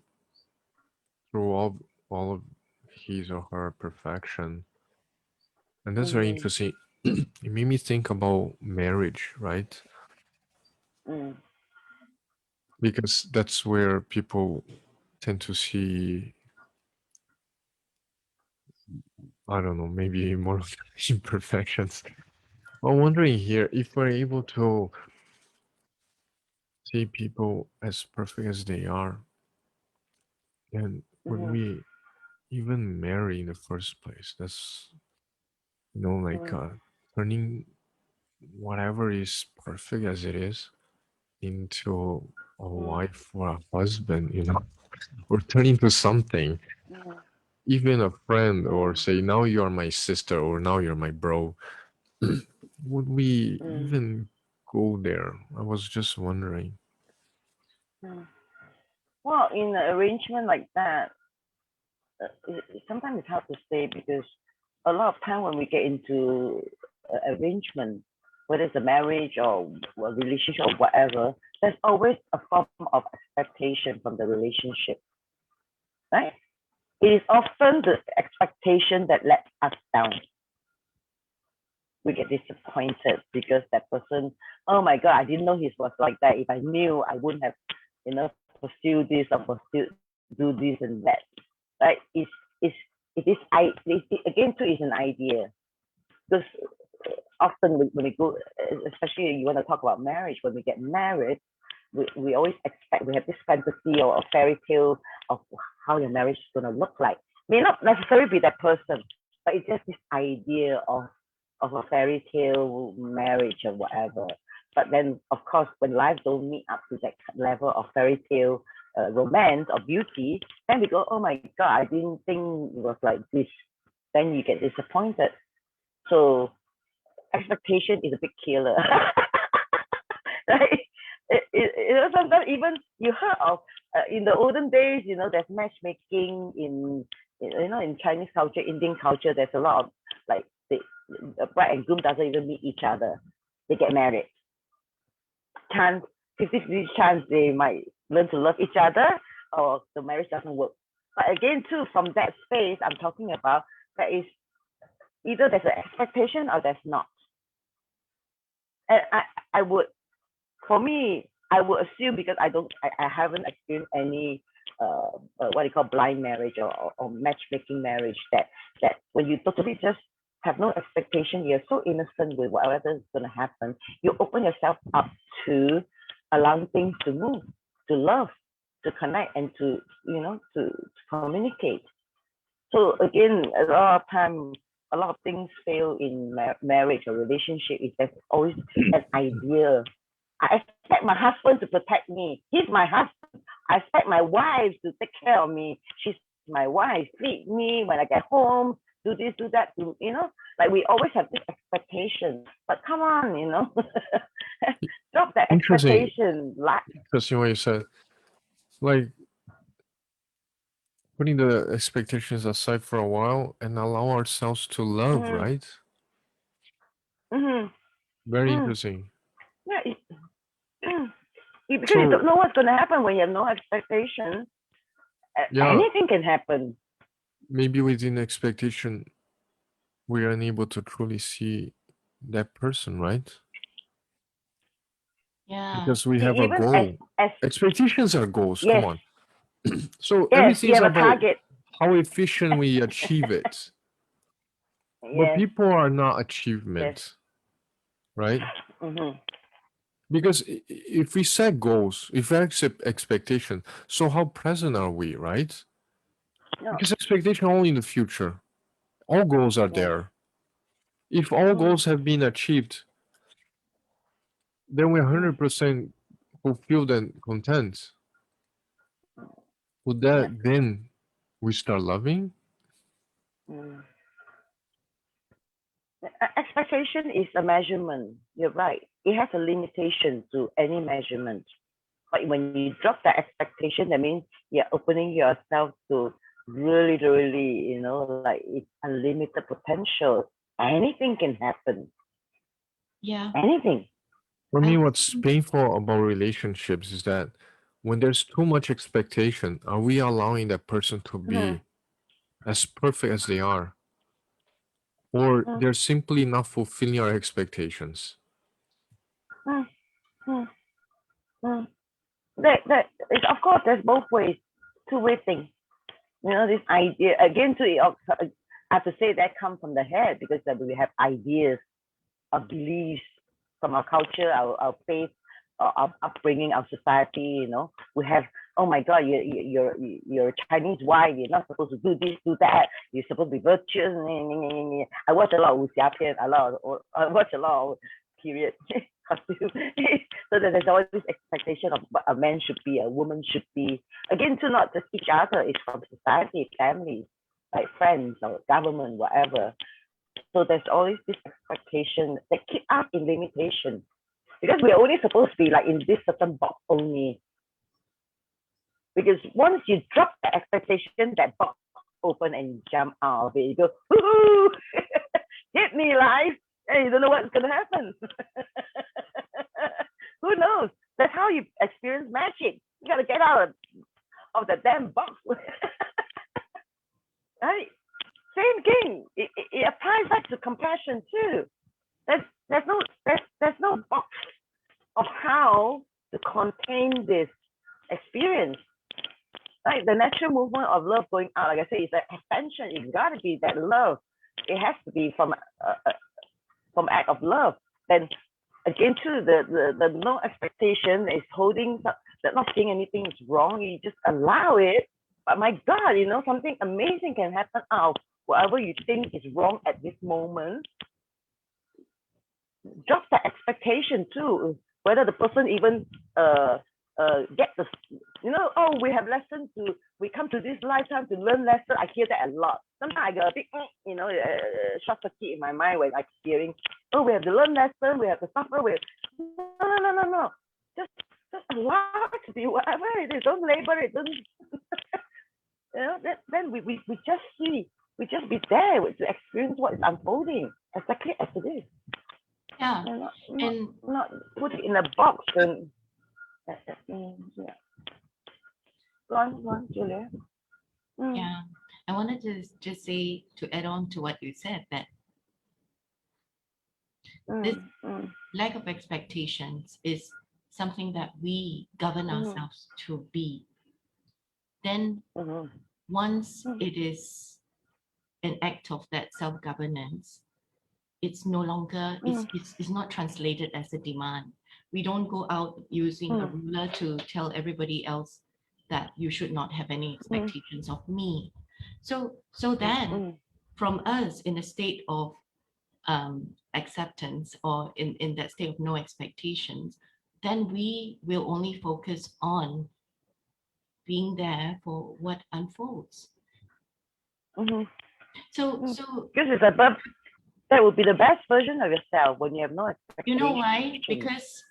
through all of his or her perfection. And that's very interesting. It made me think about marriage, right? Because that's where people tend to see, I don't know, maybe more of the imperfections. I'm wondering here if we're able to see people as perfect as they are, and when we even marry in the first place, that's like turning whatever is perfect as it is into a wife or a husband, or turn into something, even a friend, or say, now you're my sister, or now you're my bro. Would we even go there? I was just wondering. Well, in an arrangement like that, sometimes it's hard to say, because a lot of time when we get into arrangement, whether it's a marriage or a relationship or whatever, there's always a form of expectation from the relationship, right? It is often the expectation that lets us down. We get disappointed because that person, oh my God, I didn't know he was like that. If I knew, I wouldn't have, pursue this or do this and that. Right? Again, too, is an idea. Because often when we go, especially you want to talk about marriage, when we get married, we always expect, we have this fantasy or a fairy tale of how your marriage is going to look like. May not necessarily be that person, but it's just this idea of a fairy tale marriage or whatever. But then, of course, when life don't meet up to that level of fairy tale romance or beauty, then we go, oh my God, I didn't think it was like this. Then you get disappointed. So expectation is a big killer. Right? Sometimes even you heard of in the olden days, there's matchmaking in Chinese culture, Indian culture. There's a lot of like the bride and groom doesn't even meet each other. They get married. 50-50 chance they might learn to love each other, or the marriage doesn't work. But again, too, from that space I'm talking about, there is either there's an expectation or there's not. And I would, for me, I would assume, because I haven't experienced any what you call blind marriage or matchmaking marriage, that when you totally just have no expectation, you're so innocent with whatever is going to happen, you open yourself up to allowing things to move, to love, to connect, and to to communicate. So again, a lot of time, a lot of things fail in marriage or relationship. Is there's always an idea. I expect my husband to protect me. He's my husband. I expect my wife to take care of me. She's my wife. Feed me when I get home. Do this, do that. Like we always have this expectation. But come on, drop that Interesting. expectation. Interesting what you said. Like putting the expectations aside for a while and allow ourselves to love, Mm, right? mm-hmm, Very mm, interesting. yeah, because you So don't know what's going to happen when you have no expectation. yeah, Anything can happen. maybe within expectation, we are unable to truly see that person, right? Yeah. Because we have a Even goal. as Expectations are goals. Come yes, on. So yes, everything you is have a about target. how efficient we achieve it. But Yes, people are not yes. achievement, right? Mm-hmm. Because if we set goals, if we accept expectation, so how present are we, right? No. Because expectation only in the future. All goals are Yes. there. If all goals have been achieved, then we're 100% fulfilled and content. Would Yes. that then we start loving? Mm. Expectation is a measurement. You're right. It has a limitation to any measurement. But when you drop that expectation, that means you're opening yourself to really, really, like it's unlimited potential. Anything can happen. Yeah. Anything. For me, I what's painful about relationships is that when there's too much expectation, are we allowing that person to be as perfect as they are? Or Mm, they're simply not fulfilling our expectations? mm, mm, mm. Of course, there's both ways, two-way thing. This idea again. I have to say that comes from the head, because we have ideas, our beliefs from our culture, our faith, our upbringing, our society. We have, oh my God, you're a Chinese wife. You're not supposed to do this, do that. You're supposed to be virtuous. I watch a lot of wuxia pian, I watch a lot of period. So that there's always this expectation of what a man should be, a woman should be. Again, to not just each other, it's from society, family, like friends or government, whatever. So there's always this expectation that keep us in limitation, because we're only supposed to be like in this certain box only. Because once you drop the expectation, that box open and jump out of it. You go, woohoo! Hit me, life! And you don't know what's gonna happen. Who knows? That's how you experience magic. You gotta get out of the damn box. Right? Same thing. It applies back to compassion too. There's no box of how to contain this experience. Right? The natural movement of love going out, like I say, it's an expansion. It's got to be that love. It has to be from act of love. Then again, too, the no expectation is holding that, not seeing anything is wrong. You just allow it. But my God, something amazing can happen out of whatever you think is wrong at this moment. Drop the expectation too. Whether the person even get the, oh, we have lessons we come to this lifetime to learn lesson. I hear that a lot. Sometimes I get a big, short circuit in my mind when I'm hearing, oh, we have to learn lesson, we have to suffer with. No. Just allow it to be whatever it is. Don't label it. Don't, then we just see, we just be there to experience what is unfolding exactly as it is. yeah. Not put it in a box and yeah. Go on, Julia. Yeah. I wanted to just say, to add on to what you said, that this lack of expectations is something that we govern ourselves to be. Then once it is an act of that self-governance, it's no longer, it's not translated as a demand. We don't go out using a ruler to tell everybody else that you should not have any expectations of me. So then from us in a state of acceptance, or in that state of no expectations, then we will only focus on being there for what unfolds. So because it's above, that would be the best version of yourself when you have no expectations. you know why? Because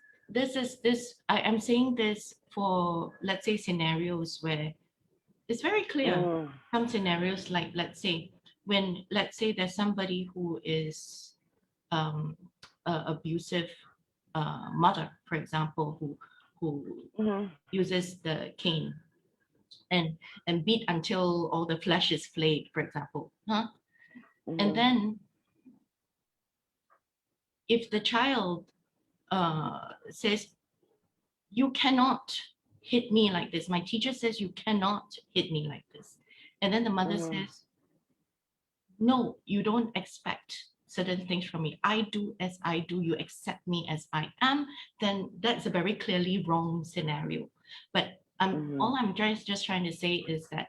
I'm saying this for, let's say, scenarios where it's very clear. Some scenarios, like let's say there's somebody who is a abusive mother, for example, who uses the cane and beat until all the flesh is flayed, for example. And then if the child says, you cannot hit me like this, my teacher says you cannot hit me like this, and then the mother says, no, you don't expect certain things from me, I do as I do, you accept me as I am, then that's a very clearly wrong scenario. But all I'm just trying to say is that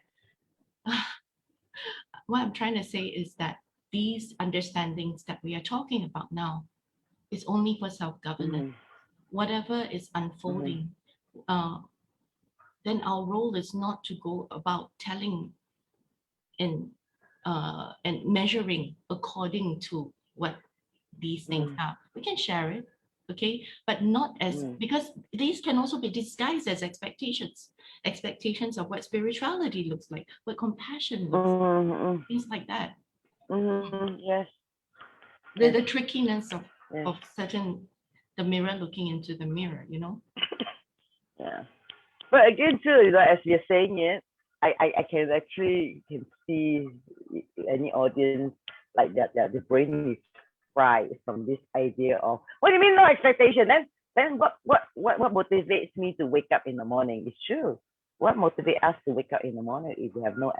what I'm trying to say is that these understandings that we are talking about now is only for self-governance. Whatever is unfolding, then our role is not to go about telling and measuring according to what these things are. We can share it, okay, but not as, because these can also be disguised as expectations of what spirituality looks like, what compassion looks like, things like that. Yes. The trickiness of certain, the mirror looking into the mirror, you know. Yeah, but again too, you know, as you're saying it, I can actually see any audience like that the brain is fried from this idea of, what do you mean no expectation? Then what motivates me to wake up in the morning? It's true. What motivates us to wake up in the morning if we have no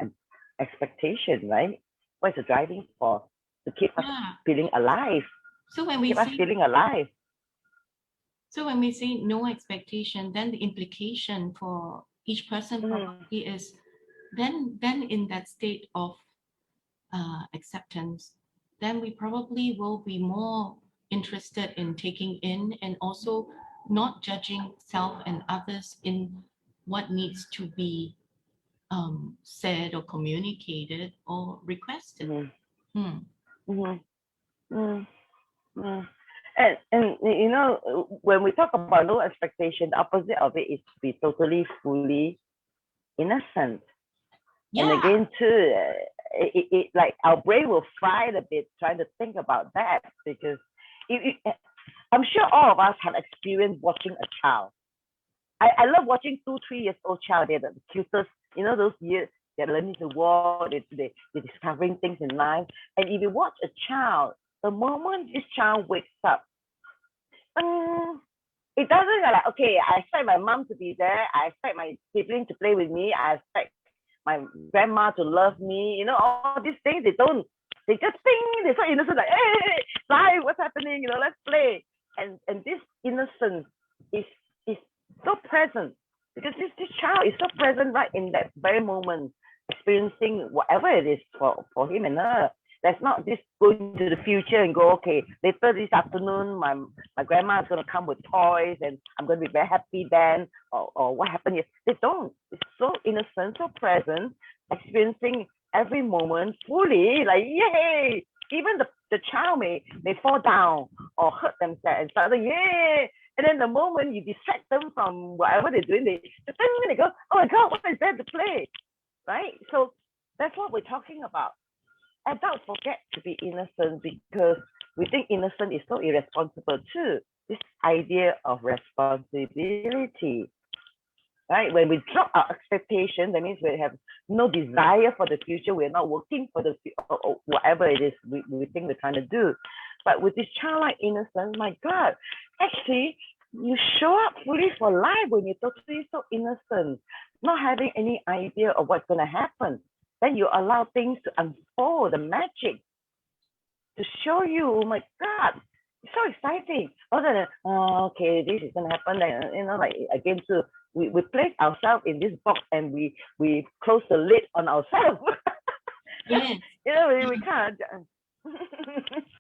expectation, right? What is the driving force to keep us feeling alive? So when we us feeling alive. So when we say no expectation, then the implication for each person probably is then in that state of acceptance, then we probably will be more interested in taking in and also not judging self and others in what needs to be said or communicated or requested. And you know, when we talk about no expectation, the opposite of it is to be totally, fully innocent. And again, too, it like our brain will fry a bit trying to think about that, because I'm sure all of us have experienced watching a child. I love watching 2-3 years old child. They're the cutest, you know, those years they're learning to walk, they're discovering things in life. And if you watch a child, the moment this child wakes up, it doesn't like, okay, I expect my mom to be there, I expect my sibling to play with me, I expect my grandma to love me, you know, all these things. They don't, they just think, they're so innocent, like, hey, life, what's happening, you know, let's play. And this innocence is so present, because this child is so present right in that very moment, experiencing whatever it is for him and her. There's not this going to the future and go, okay, later this afternoon, my grandma is going to come with toys and I'm going to be very happy then, or what happened here. They don't. It's so innocent, so present, experiencing every moment fully, like, yay! Even the child may fall down or hurt themselves and suddenly, yay! And then the moment you distract them from whatever they're doing, they go, oh my God, what is there to play? Right? So that's what we're talking about. Adults forget to be innocent because we think innocent is so irresponsible too. This idea of responsibility. right? When we drop our expectation, that means we have no desire for the future. We're not working for the or whatever it is we think we're trying to do. But with this childlike innocence, my God, actually, you show up fully for life when you're totally so innocent, not having any idea of what's going to happen. Then you allow things to unfold, the magic to show you, oh my God, it's so exciting. Other than, oh, okay, this is going to happen. Then, you know, like again, so we place ourselves in this box and we close the lid on ourselves. Yes. You know, we can't.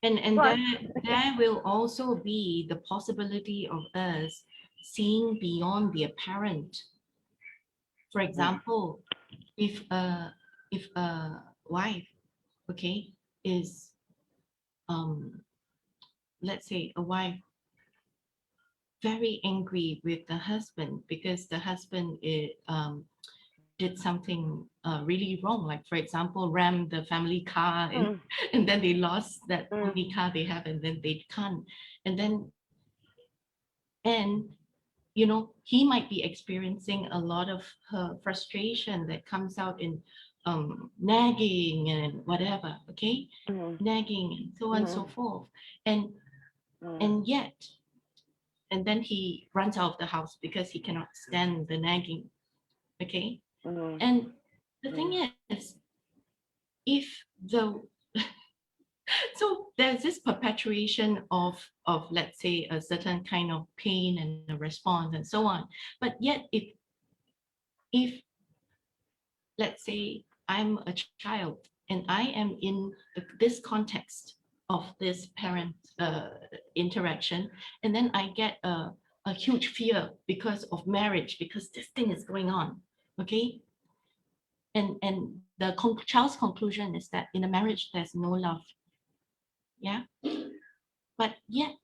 And there will also be the possibility of us seeing beyond the apparent. For example, if a wife, okay, is let's say a wife very angry with the husband because the husband did something really wrong, like for example rammed the family car and then they lost that only car they have and then they can't, and you know, he might be experiencing a lot of her frustration that comes out in nagging and whatever, okay, nagging and so on and so forth, and yet, and then he runs out of the house because he cannot stand the nagging, okay, and the thing is, if the so there's this perpetuation of let's say a certain kind of pain and a response and so on, but yet if let's say I'm a child and I am in this context of this parent interaction, and then I get a huge fear because of marriage, because this thing is going on, okay, and the child's conclusion is that in a marriage there's no love, yeah, but yet,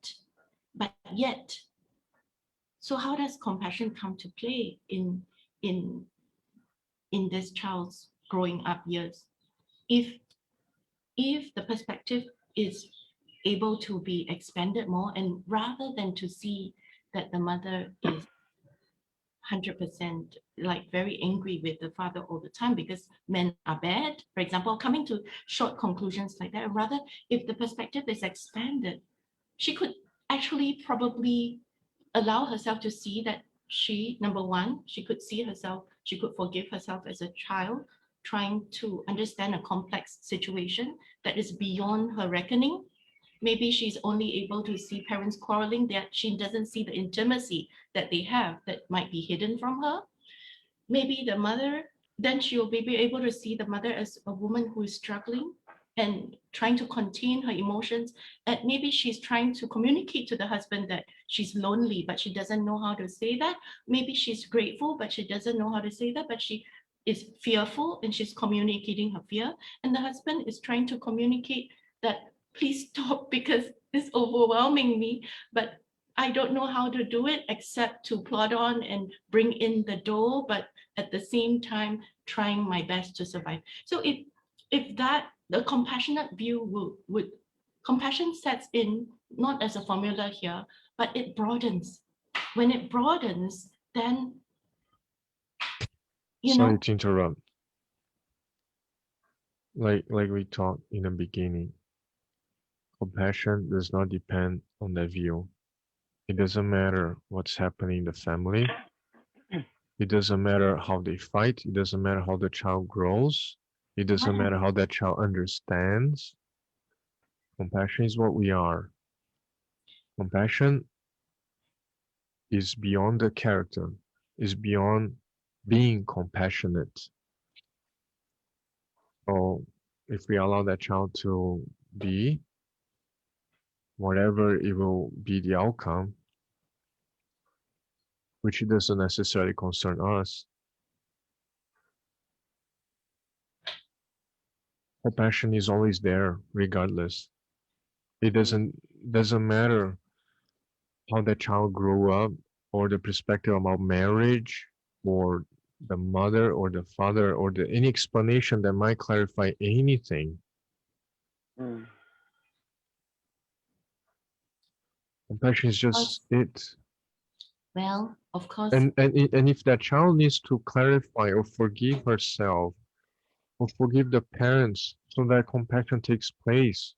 so how does compassion come to play in this child's growing up years? If the perspective is able to be expanded more, and rather than to see that the mother is 100% like very angry with the father all the time because men are bad, for example, coming to short conclusions like that, rather if the perspective is expanded, she could actually probably allow herself to see that she, number one, she could see herself, she could forgive herself as a child, trying to understand a complex situation that is beyond her reckoning. Maybe she's only able to see parents quarreling, that she doesn't see the intimacy that they have that might be hidden from her. Maybe the mother, then she'll be able to see the mother as a woman who is struggling and trying to contain her emotions. And maybe she's trying to communicate to the husband that she's lonely, but she doesn't know how to say that. Maybe she's grateful, but she doesn't know how to say that, but she is fearful and she's communicating her fear. And the husband is trying to communicate that, please stop because it's overwhelming me, but I don't know how to do it except to plod on and bring in the dough, but at the same time, trying my best to survive. So if that, the compassionate view would compassion sets in not as a formula here, but it broadens. When it broadens, then Sorry to interrupt. Like we talked in the beginning, compassion does not depend on the view. It doesn't matter what's happening in the family. It doesn't matter how they fight. It doesn't matter how the child grows. It doesn't matter how that child understands. Compassion is what we are. Compassion is beyond the character, is beyond being compassionate. So if we allow that child to be, whatever it will be the outcome, which doesn't necessarily concern us, compassion is always there regardless. It doesn't matter how that child grew up or the perspective about marriage or the mother or the father or any explanation that might clarify anything. Compassion is just it. Well, of course, And if that child needs to clarify or forgive herself or forgive the parents so that compassion takes place,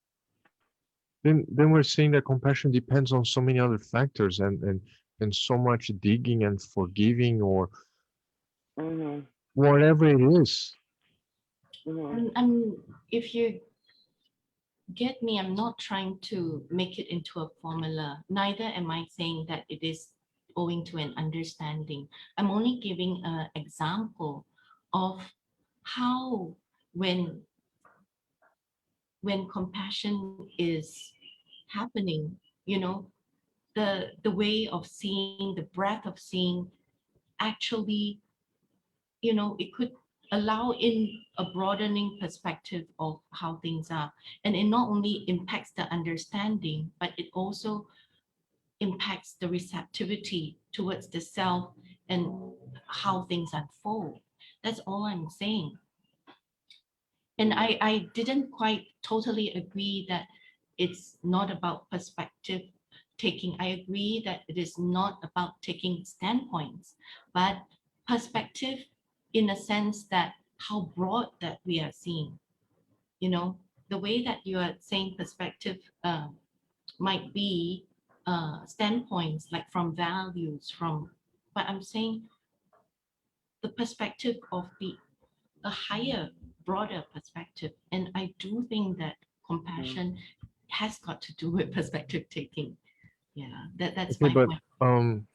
then we're saying that compassion depends on so many other factors and so much digging and forgiving or Mm-hmm. whatever it is. Mm-hmm. and if you get me, I'm not trying to make it into a formula. Neither am I saying that it is owing to an understanding. I'm only giving an example of how when compassion is happening, the way of seeing, the breadth of seeing actually, it could allow in a broadening perspective of how things are. And it not only impacts the understanding, but it also impacts the receptivity towards the self and how things unfold. That's all I'm saying. And I didn't quite totally agree that it's not about perspective taking. I agree that it is not about taking standpoints, but perspective in a sense that how broad that we are seeing, the way that you are saying perspective might be standpoints like from values, but I'm saying the perspective of a higher, broader perspective. And I do think that compassion has got to do with perspective taking. Yeah, that's Okay, my but point.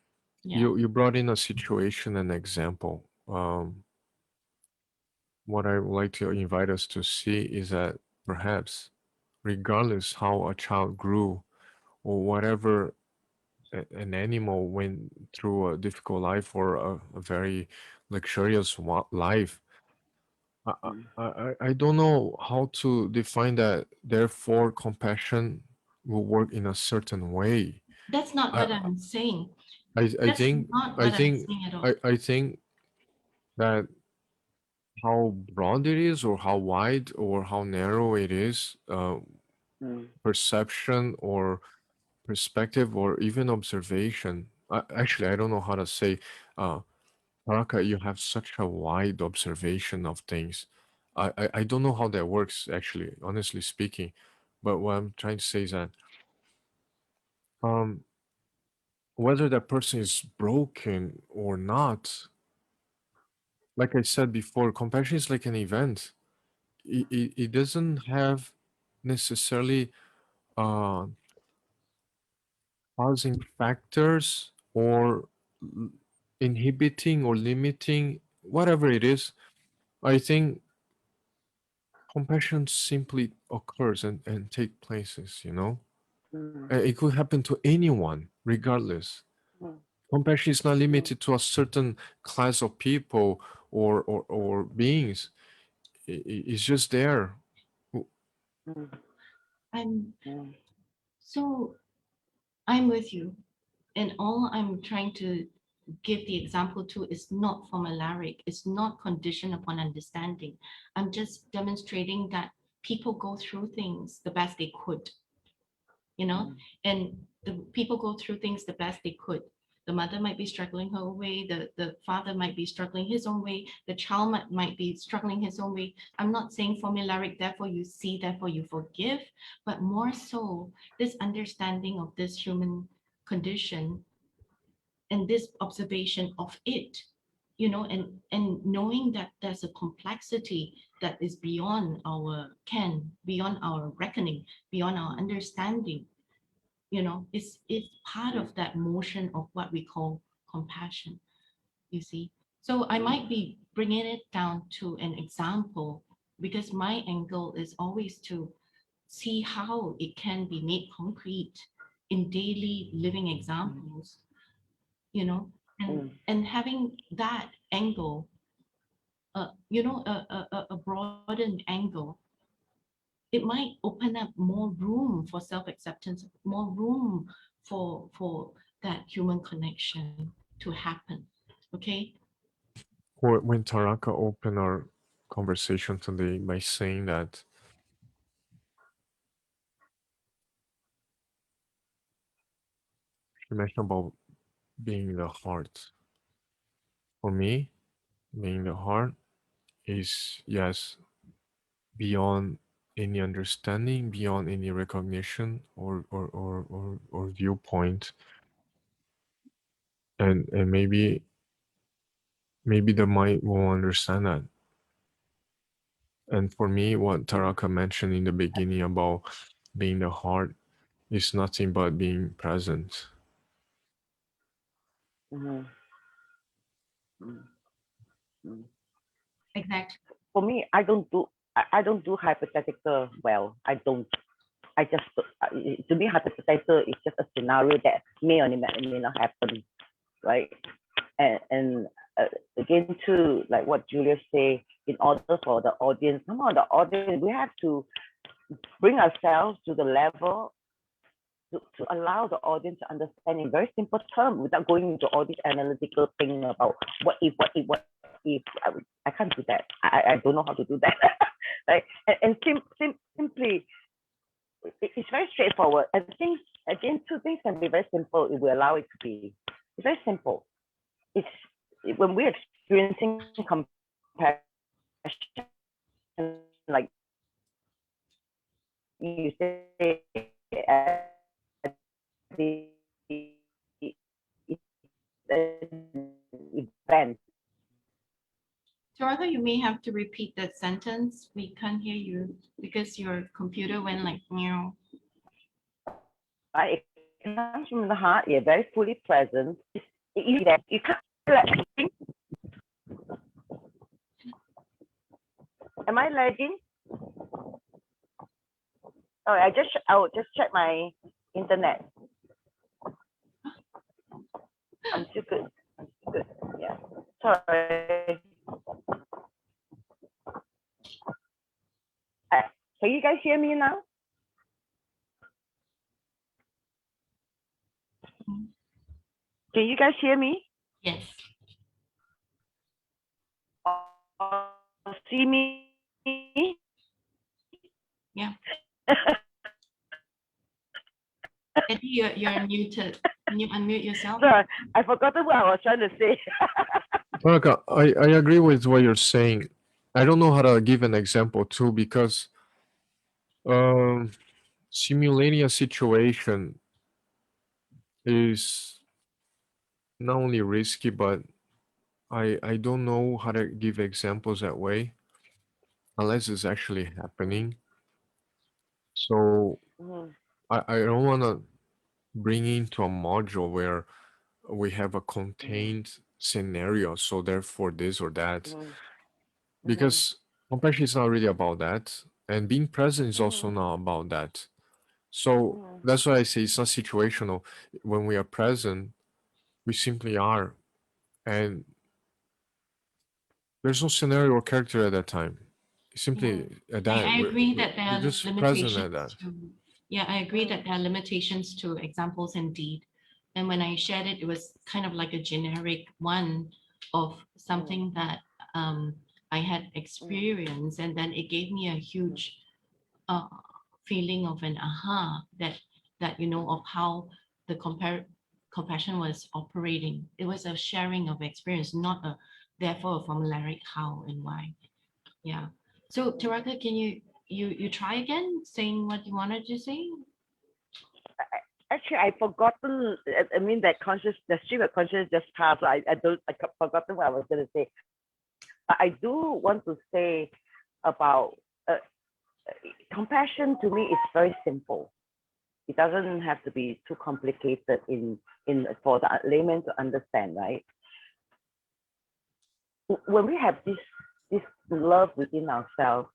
Yeah. you brought in a situation and example. What I would like to invite us to see is that perhaps, regardless how a child grew or whatever an animal went through a difficult life or a very luxurious life, I don't know how to define that. Therefore, compassion will work in a certain way. That's not I what I'm saying. I That's think not I what I'm think saying at all. I think that how broad it is, or how wide, or how narrow it is, Mm-hmm. perception or perspective or even observation. Actually, I don't know how to say. Uh, Taraka, you have such a wide observation of things. I don't know how that works, actually, honestly speaking. But what I'm trying to say is that um, whether that person is broken or not, like I said before, compassion is like an event. It doesn't have necessarily uh, causing factors or l- inhibiting or limiting, whatever it is. I think compassion simply occurs and take places, you know? It could happen to anyone, regardless. Compassion is not limited to a certain class of people or beings. It's just there. I'm so I'm with you. And all I'm trying to give the example to is not formularic, it's not conditioned upon understanding. I'm just demonstrating that people go through things the best they could, you know, and the people go through things the best they could. The mother might be struggling her own way, the father might be struggling his own way, the child might be struggling his own way. I'm not saying formularic, therefore you see, therefore you forgive, but more so this understanding of this human condition and this observation of it, and knowing that there's a complexity that is beyond our ken, beyond our reckoning, beyond our understanding. It's part of that motion of what we call compassion, you see. So I might be bringing it down to an example because my angle is always to see how it can be made concrete in daily living examples, you know and having that angle, a broadened angle, it might open up more room for self-acceptance, more room for that human connection to happen. Okay. Or when Taraka opened our conversation today by saying that she mentioned about being the heart. For me, being the heart is, yes, beyond any understanding, beyond any recognition or viewpoint. And maybe the mind won't understand that. And for me, what Taraka mentioned in the beginning about being the heart is nothing but being present. Mm-hmm. Mm-hmm. Exactly. For me, I don't do hypothetical well. I don't. I just to me hypothetical is just a scenario that may or may not happen, right? And again too, like what Julia say, in order for the audience, come on, the audience, we have to bring ourselves to the level to allow the audience to understand in very simple terms without going into all this analytical thing about what if. I can't do that. I don't know how to do that. Right? And simply, it's very straightforward. I think, again, two things can be very simple if we allow it to be. It's very simple. It's when we're experiencing compassion, like you say, at the event. Taraka, you may have to repeat that sentence. We can't hear you because your computer went like meow. Right? It comes from the heart. You're very fully present. You can't like, am I lagging? Oh, I will just check my internet. I'm still good. I'm still good. Yeah. Sorry. Can you guys hear me now? Can you guys hear me? Yes. Or see me? Yeah. Eddie, you're muted. Can you unmute yourself? Sorry, I forgot what I was trying to say. Taraka, I agree with what you're saying. I don't know how to give an example too because um, simulating a situation is not only risky, but I don't know how to give examples that way unless it's actually happening. So Mhm, I don't want to bring into a module where we have a mhm, contained scenario, so therefore this or that, mhm, mhm, because compassion is not really about that, and being present is also mhm, not about that. So mhm, that's why I say it's not situational. When we are present, we simply are, and there's no scenario or character at that time. Yeah. Simply at I, that, I agree that there we're are just present at limitations that. to, yeah, I agree that mhm, there are limitations to examples indeed. And when I shared it, it was kind of like a generic one of mhm, something that um, I had mhm, experienced, and then it gave me a huge uh, feeling of an aha that you know of how the compassion was operating. It was a sharing of experience, not a therefore a formulaic how and why. Yeah. So mhm. Taraka, can you try again saying what you wanted to say? Actually, I forgotten. I mean, the stream of consciousness just passed. So I forgotten what I was going to say. But I do want to say about compassion. To me, it's very simple. It doesn't have to be too complicated in for the layman to understand, right? When we have this love within ourselves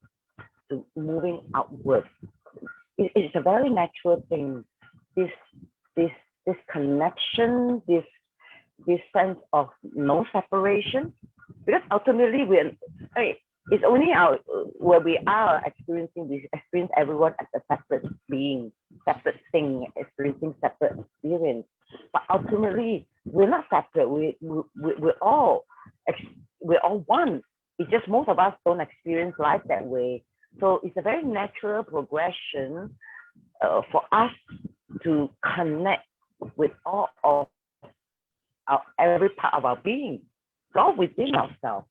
to moving outward, it's a very natural thing. This this this connection, this sense of no separation, because ultimately I mean, it's only our where we are experiencing, we experience everyone as a separate being, separate thing, experiencing separate experience. But ultimately, we're not separate. We're all we're all one. It's just most of us don't experience life that way. So it's a very natural progression for us to connect with all of every part of our being. It's all within ourselves.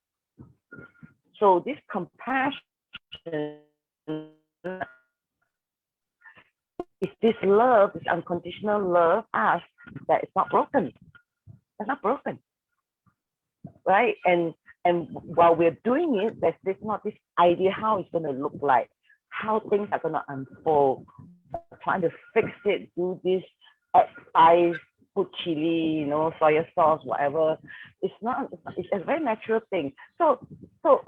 So this compassion is this love, this unconditional love, us that it's not broken. It's not broken, right? And while we're doing it, there's not this idea how it's going to look like, how things are going to unfold. Trying to fix it, do this, add spice, put chili, soy sauce, whatever. It's not. It's a very natural thing. So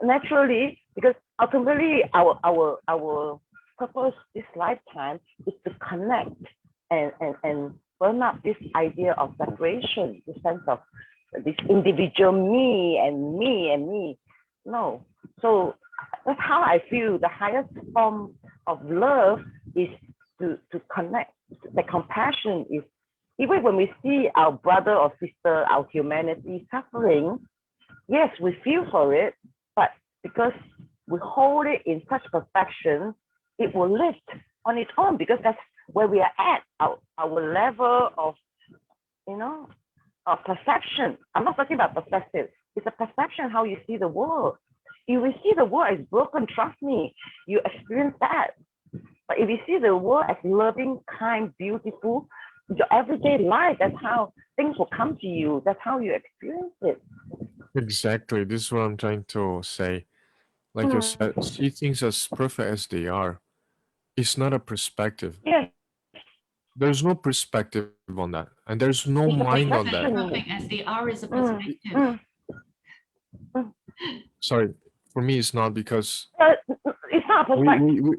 naturally, because ultimately our purpose this lifetime is to connect and burn up this idea of separation, the sense of this individual me and me and me. No. So that's how I feel the highest form of love is to connect. The compassion is, even when we see our brother or sister, our humanity suffering, yes, we feel for it, but because we hold it in such perfection, it will lift on its own, because that's where we are at, our level of, of perception. I'm not talking about perspective. It's a perception, how you see the world. If you see the world as broken, trust me, you experience that. But if you see the world as loving, kind, beautiful, your everyday life, that's how things will come to you. That's how you experience it. Exactly. This is what I'm trying to say. Like you said, see things as perfect as they are. It's not a perspective. Yes. There's no perspective on that. And there's no It's a mind on that. perception. Perfect as they are is a perspective. Sorry, for me it's not, because It's not a perspective.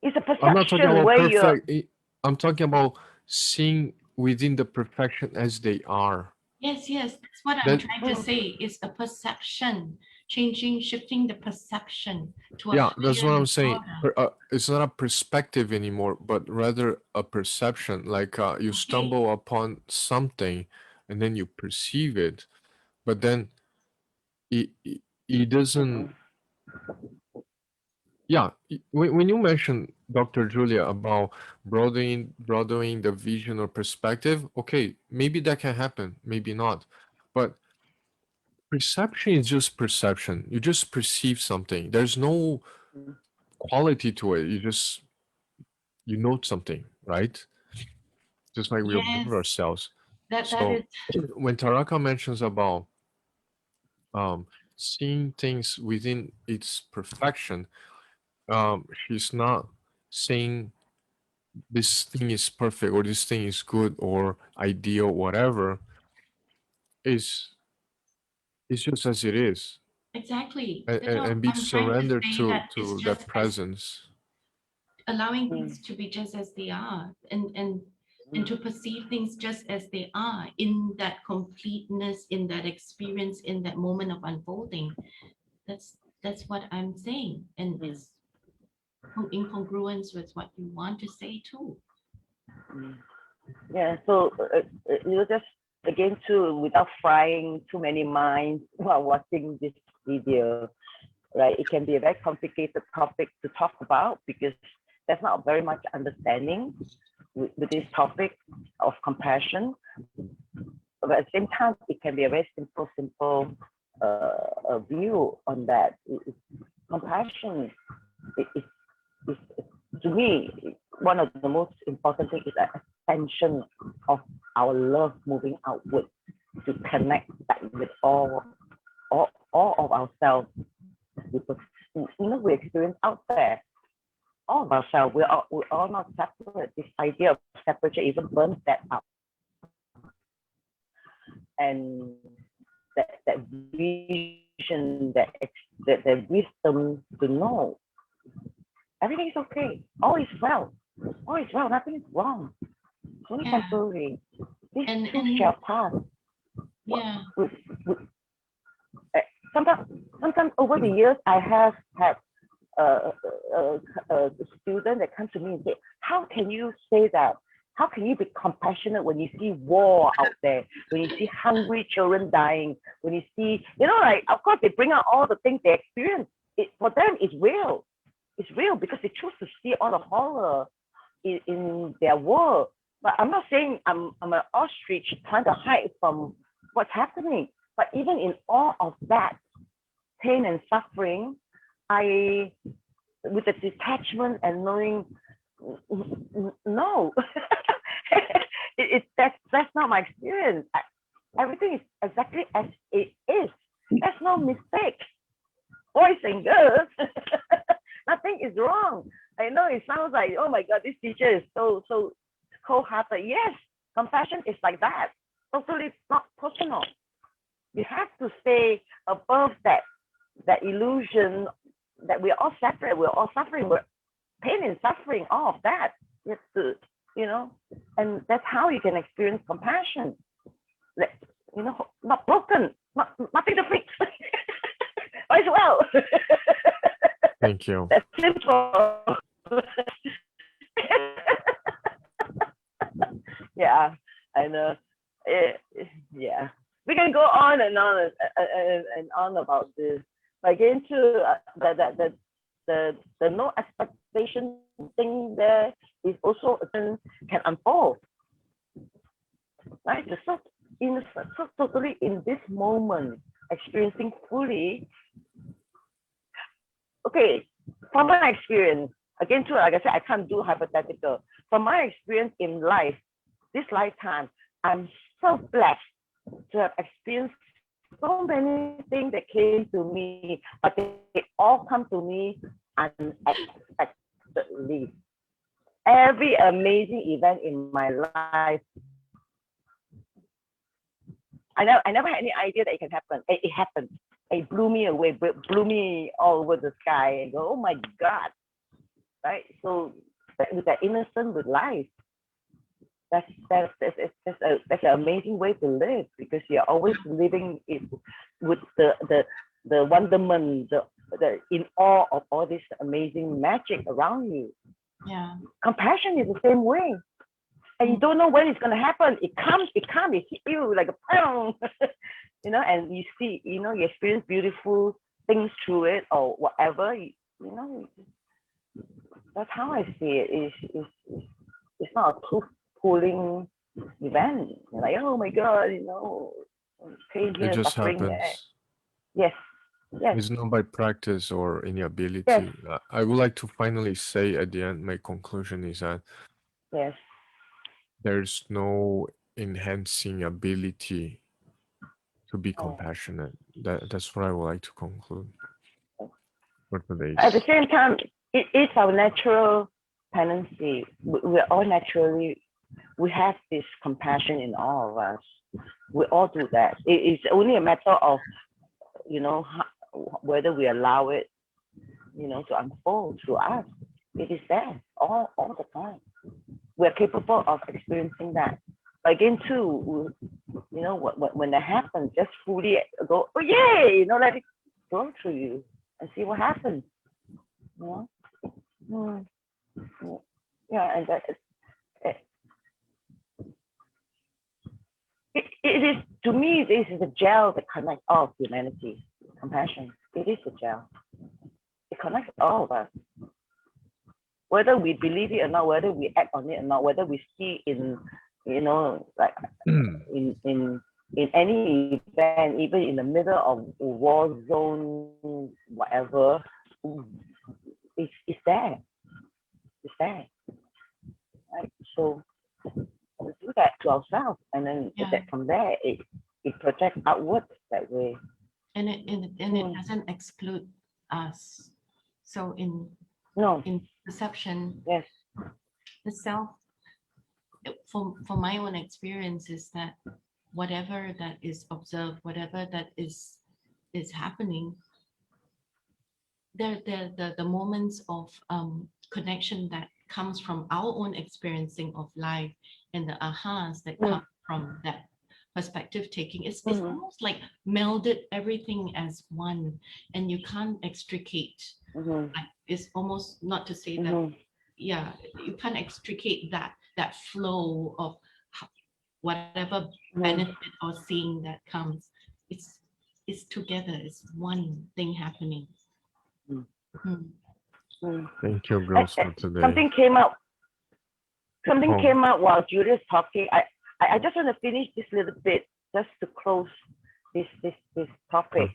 It's a I'm not talking perception about where you're. perfect. I'm talking about seeing within the perfection as they are. Yes, that's what I'm trying to say. It's a perception, shifting the perception to a Yeah, that's what higher I'm saying. order. It's not a perspective anymore, but rather a perception. Like you stumble upon something and then you perceive it, but then it doesn't. Yeah, when you mentioned, Dr. Julia, about broadening the vision or perspective, okay, maybe that can happen, maybe not. But perception is just perception. You just perceive something. There's no quality to it. You note something, right? Just like we observe Yes, ourselves. that So is when Taraka mentions about um seeing things within its perfection, she's not saying this thing is perfect or this thing is good or ideal, whatever. Is it's just as it is, exactly. and be I'm trying to surrendered say that it's to that just as presence. allowing things to be just as they are, and to perceive things just as they are in that completeness, in that experience, in that moment of unfolding. That's what I'm saying, and it's in congruence with what you want to say too. Yeah. So just again too, without frying too many minds while watching this video, right? It can be a very complicated topic to talk about, because there's not very much understanding with this topic of compassion. But at the same time, it can be a very simple view on that. Compassion is, to me, one of the most important things is an extension of our love moving outward to connect back with all of ourselves. We experience out there, all of ourselves. We're all not separate. This idea of separation even burns that out. And that vision, that wisdom to know everything is okay. All is well. All is well. Nothing is wrong. It's only temporary. This too shall pass. Yeah. Sometimes over the years, I have had a student that comes to me and say, "How can you say that? How can you be compassionate when you see war out there, when you see hungry children dying, when you see, like, of course, they bring out all the things they experience. For them, it's real. It's real because they choose to see all the horror in their world. But I'm not saying I'm an ostrich trying to hide from what's happening. But even in all of that pain and suffering, with the detachment and knowing, no, that's not my experience. Everything is exactly as it is. There's no mistake. Boys and girls, nothing is wrong. I know it sounds like, oh my God, this teacher is so cold-hearted. Yes, compassion is like that. Totally not personal. You have to stay above that illusion that we're all separate, we're all suffering, we're pain and suffering, all of that. You have to, and that's how you can experience compassion. Not broken, nothing to fix. As well. Thank you. That's simple. Yeah, I know. Yeah, we can go on and on and on about this. But again, too, the no expectation thing there is also can unfold. Right? So totally in this moment, experiencing fully. Okay, from my experience, again, too, like I said, I can't do hypothetical. From my experience in life, this lifetime, I'm so blessed to have experienced so many things that came to me, but they all come to me unexpectedly. Every amazing event in my life, I never had any idea that it can happen. It happened. It blew me away, blew me all over the sky, and go, oh my God, right? So with that innocence with life, that's an amazing way to live, because you're always living it with the wonderment, the in awe of all this amazing magic around you. Yeah. Compassion is the same way. And you don't know when it's going to happen. It hit you like a pound, and you see, you experience beautiful things through it or whatever, that's how I see it. It's not a pulling event. You're like, oh my God, pain here, It just suffering there. happens. Yes. It's not by practice or any ability. Yes. I would like to finally say at the end, my conclusion is that Yes. there's no enhancing ability to be compassionate. That's what I would like to conclude for today. At the same time, it is our natural tendency. We're all naturally, we have this compassion in all of us. We all do that. It's only a matter of, whether we allow it, to unfold through us. It is there all the time. We're capable of experiencing that. But again, too, when that happens, just fully go, oh yay, let it go through you and see what happens. Yeah, and that it is, to me, this is a gel that connects all of humanity. Compassion. It is a gel. It connects all of us. Whether we believe it or not, whether we act on it or not, whether we see in, like in any event, even in the middle of a war zone, whatever, it's there. It's there. Right? So we do that to ourselves, and then from there, it projects outwards that way. And it doesn't exclude us. So in perception, yes, the self, from my own experience, is that whatever that is observed, whatever that is happening, the moments of connection that comes from our own experiencing of life, and the ahas that come from that perspective taking, it's almost like melded everything as one, and you can't extricate. Like, it's almost not to say that, you can't extricate that flow of whatever benefit or seeing that comes. It's together. It's one thing happening. Thank you, girls, for today. Something came out while Julia's talking. I just want to finish this little bit just to close this topic.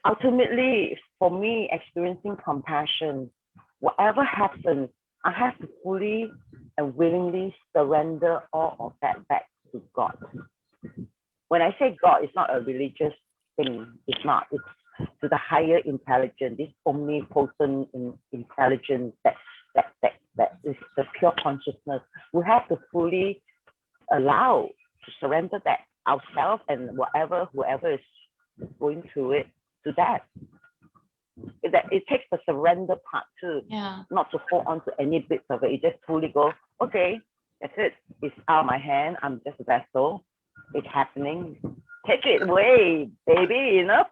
Ultimately, for me, experiencing compassion, whatever happens, I have to fully and willingly surrender all of that back to God. When I say God, it's not a religious thing. It's not. It's to the higher intelligence, this omnipotent intelligence that is the pure consciousness. We have to fully allow to surrender that ourselves and whoever is going through it to that. It takes the surrender part too. Yeah. Not to hold on to any bits of it. You just fully go, okay, that's it. It's out of my hand. I'm just a vessel. It's happening. Take it away, baby, you know?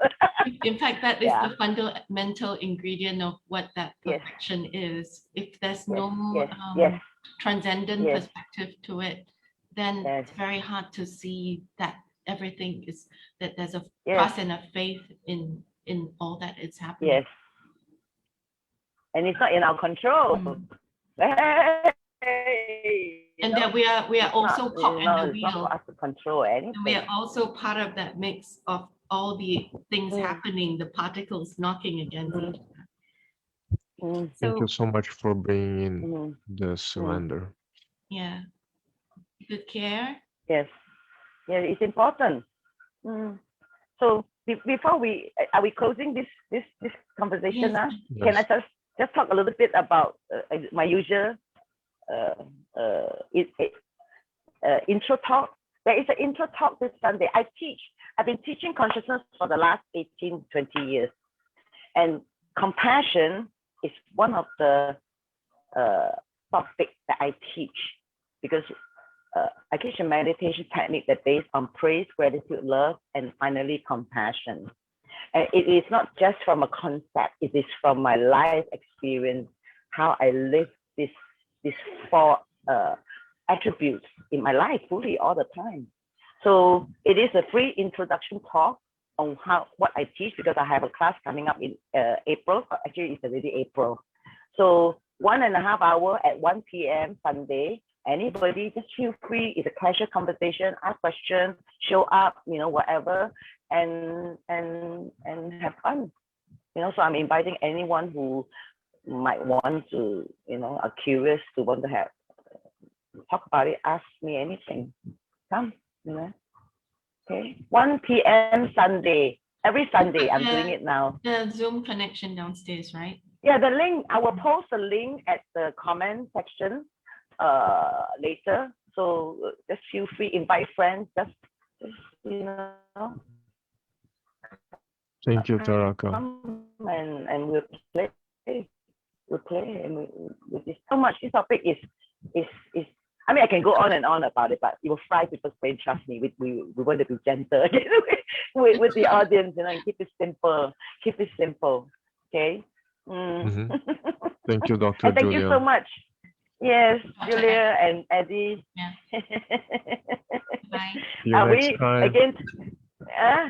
In fact, that is Yeah. the fundamental ingredient of what that Yes. perfection is. If there's Yes, no yes, yes. transcendent Yes. perspective to it, then Yes. it's very hard to see that everything is, that there's a Yes. trust and a faith in all that is happening. Yes. And it's not in our control. Mm. Hey, And that we are it's also not, caught in the it's not wheel. for us to control anything. And we are also part of that mix of all the things happening, the particles knocking against each other. Thank you so much for bringing in Mm. the surrender. Yeah. Good care. Yes. Yeah, it's important. So before are we closing this conversation Yes. now? Yes. Can I just talk a little bit about my usual intro talk? There is an intro talk this Sunday. I've been teaching consciousness for the last 18, 20 years. And compassion is one of the topics that I teach, because I teach a meditation technique that based on praise, gratitude, love, and finally compassion. And it is not just from a concept, it is from my life experience, how I live these four attributes in my life fully all the time. So it is a free introduction talk on what I teach, because I have a class coming up in April. Actually, it's already April. So 1.5 hours at 1 p.m. Sunday. Anybody, just feel free. It's a casual conversation. Ask questions, show up, whatever, and have fun. So I'm inviting anyone who might want to, are curious to want to have talk about it. Ask me anything. Come, Okay, 1 p.m. Sunday. Every Sunday, I'm doing it now. The Zoom connection downstairs, right? Yeah, the link, I will post the link at the comment section later. So just feel free, invite friends, just Thank you, Taraka. come and we'll play. We'll play and with this so much. This topic is I mean, I can go on and on about it, but it will fry people's brain. Trust me. We want to be gentle with the audience, and keep it simple. Keep it simple. Okay. Thank you, Dr. And thank Julia. you so much. Yes, Julia and Eddie. Yeah. Bye. See you next time. Again? Yeah.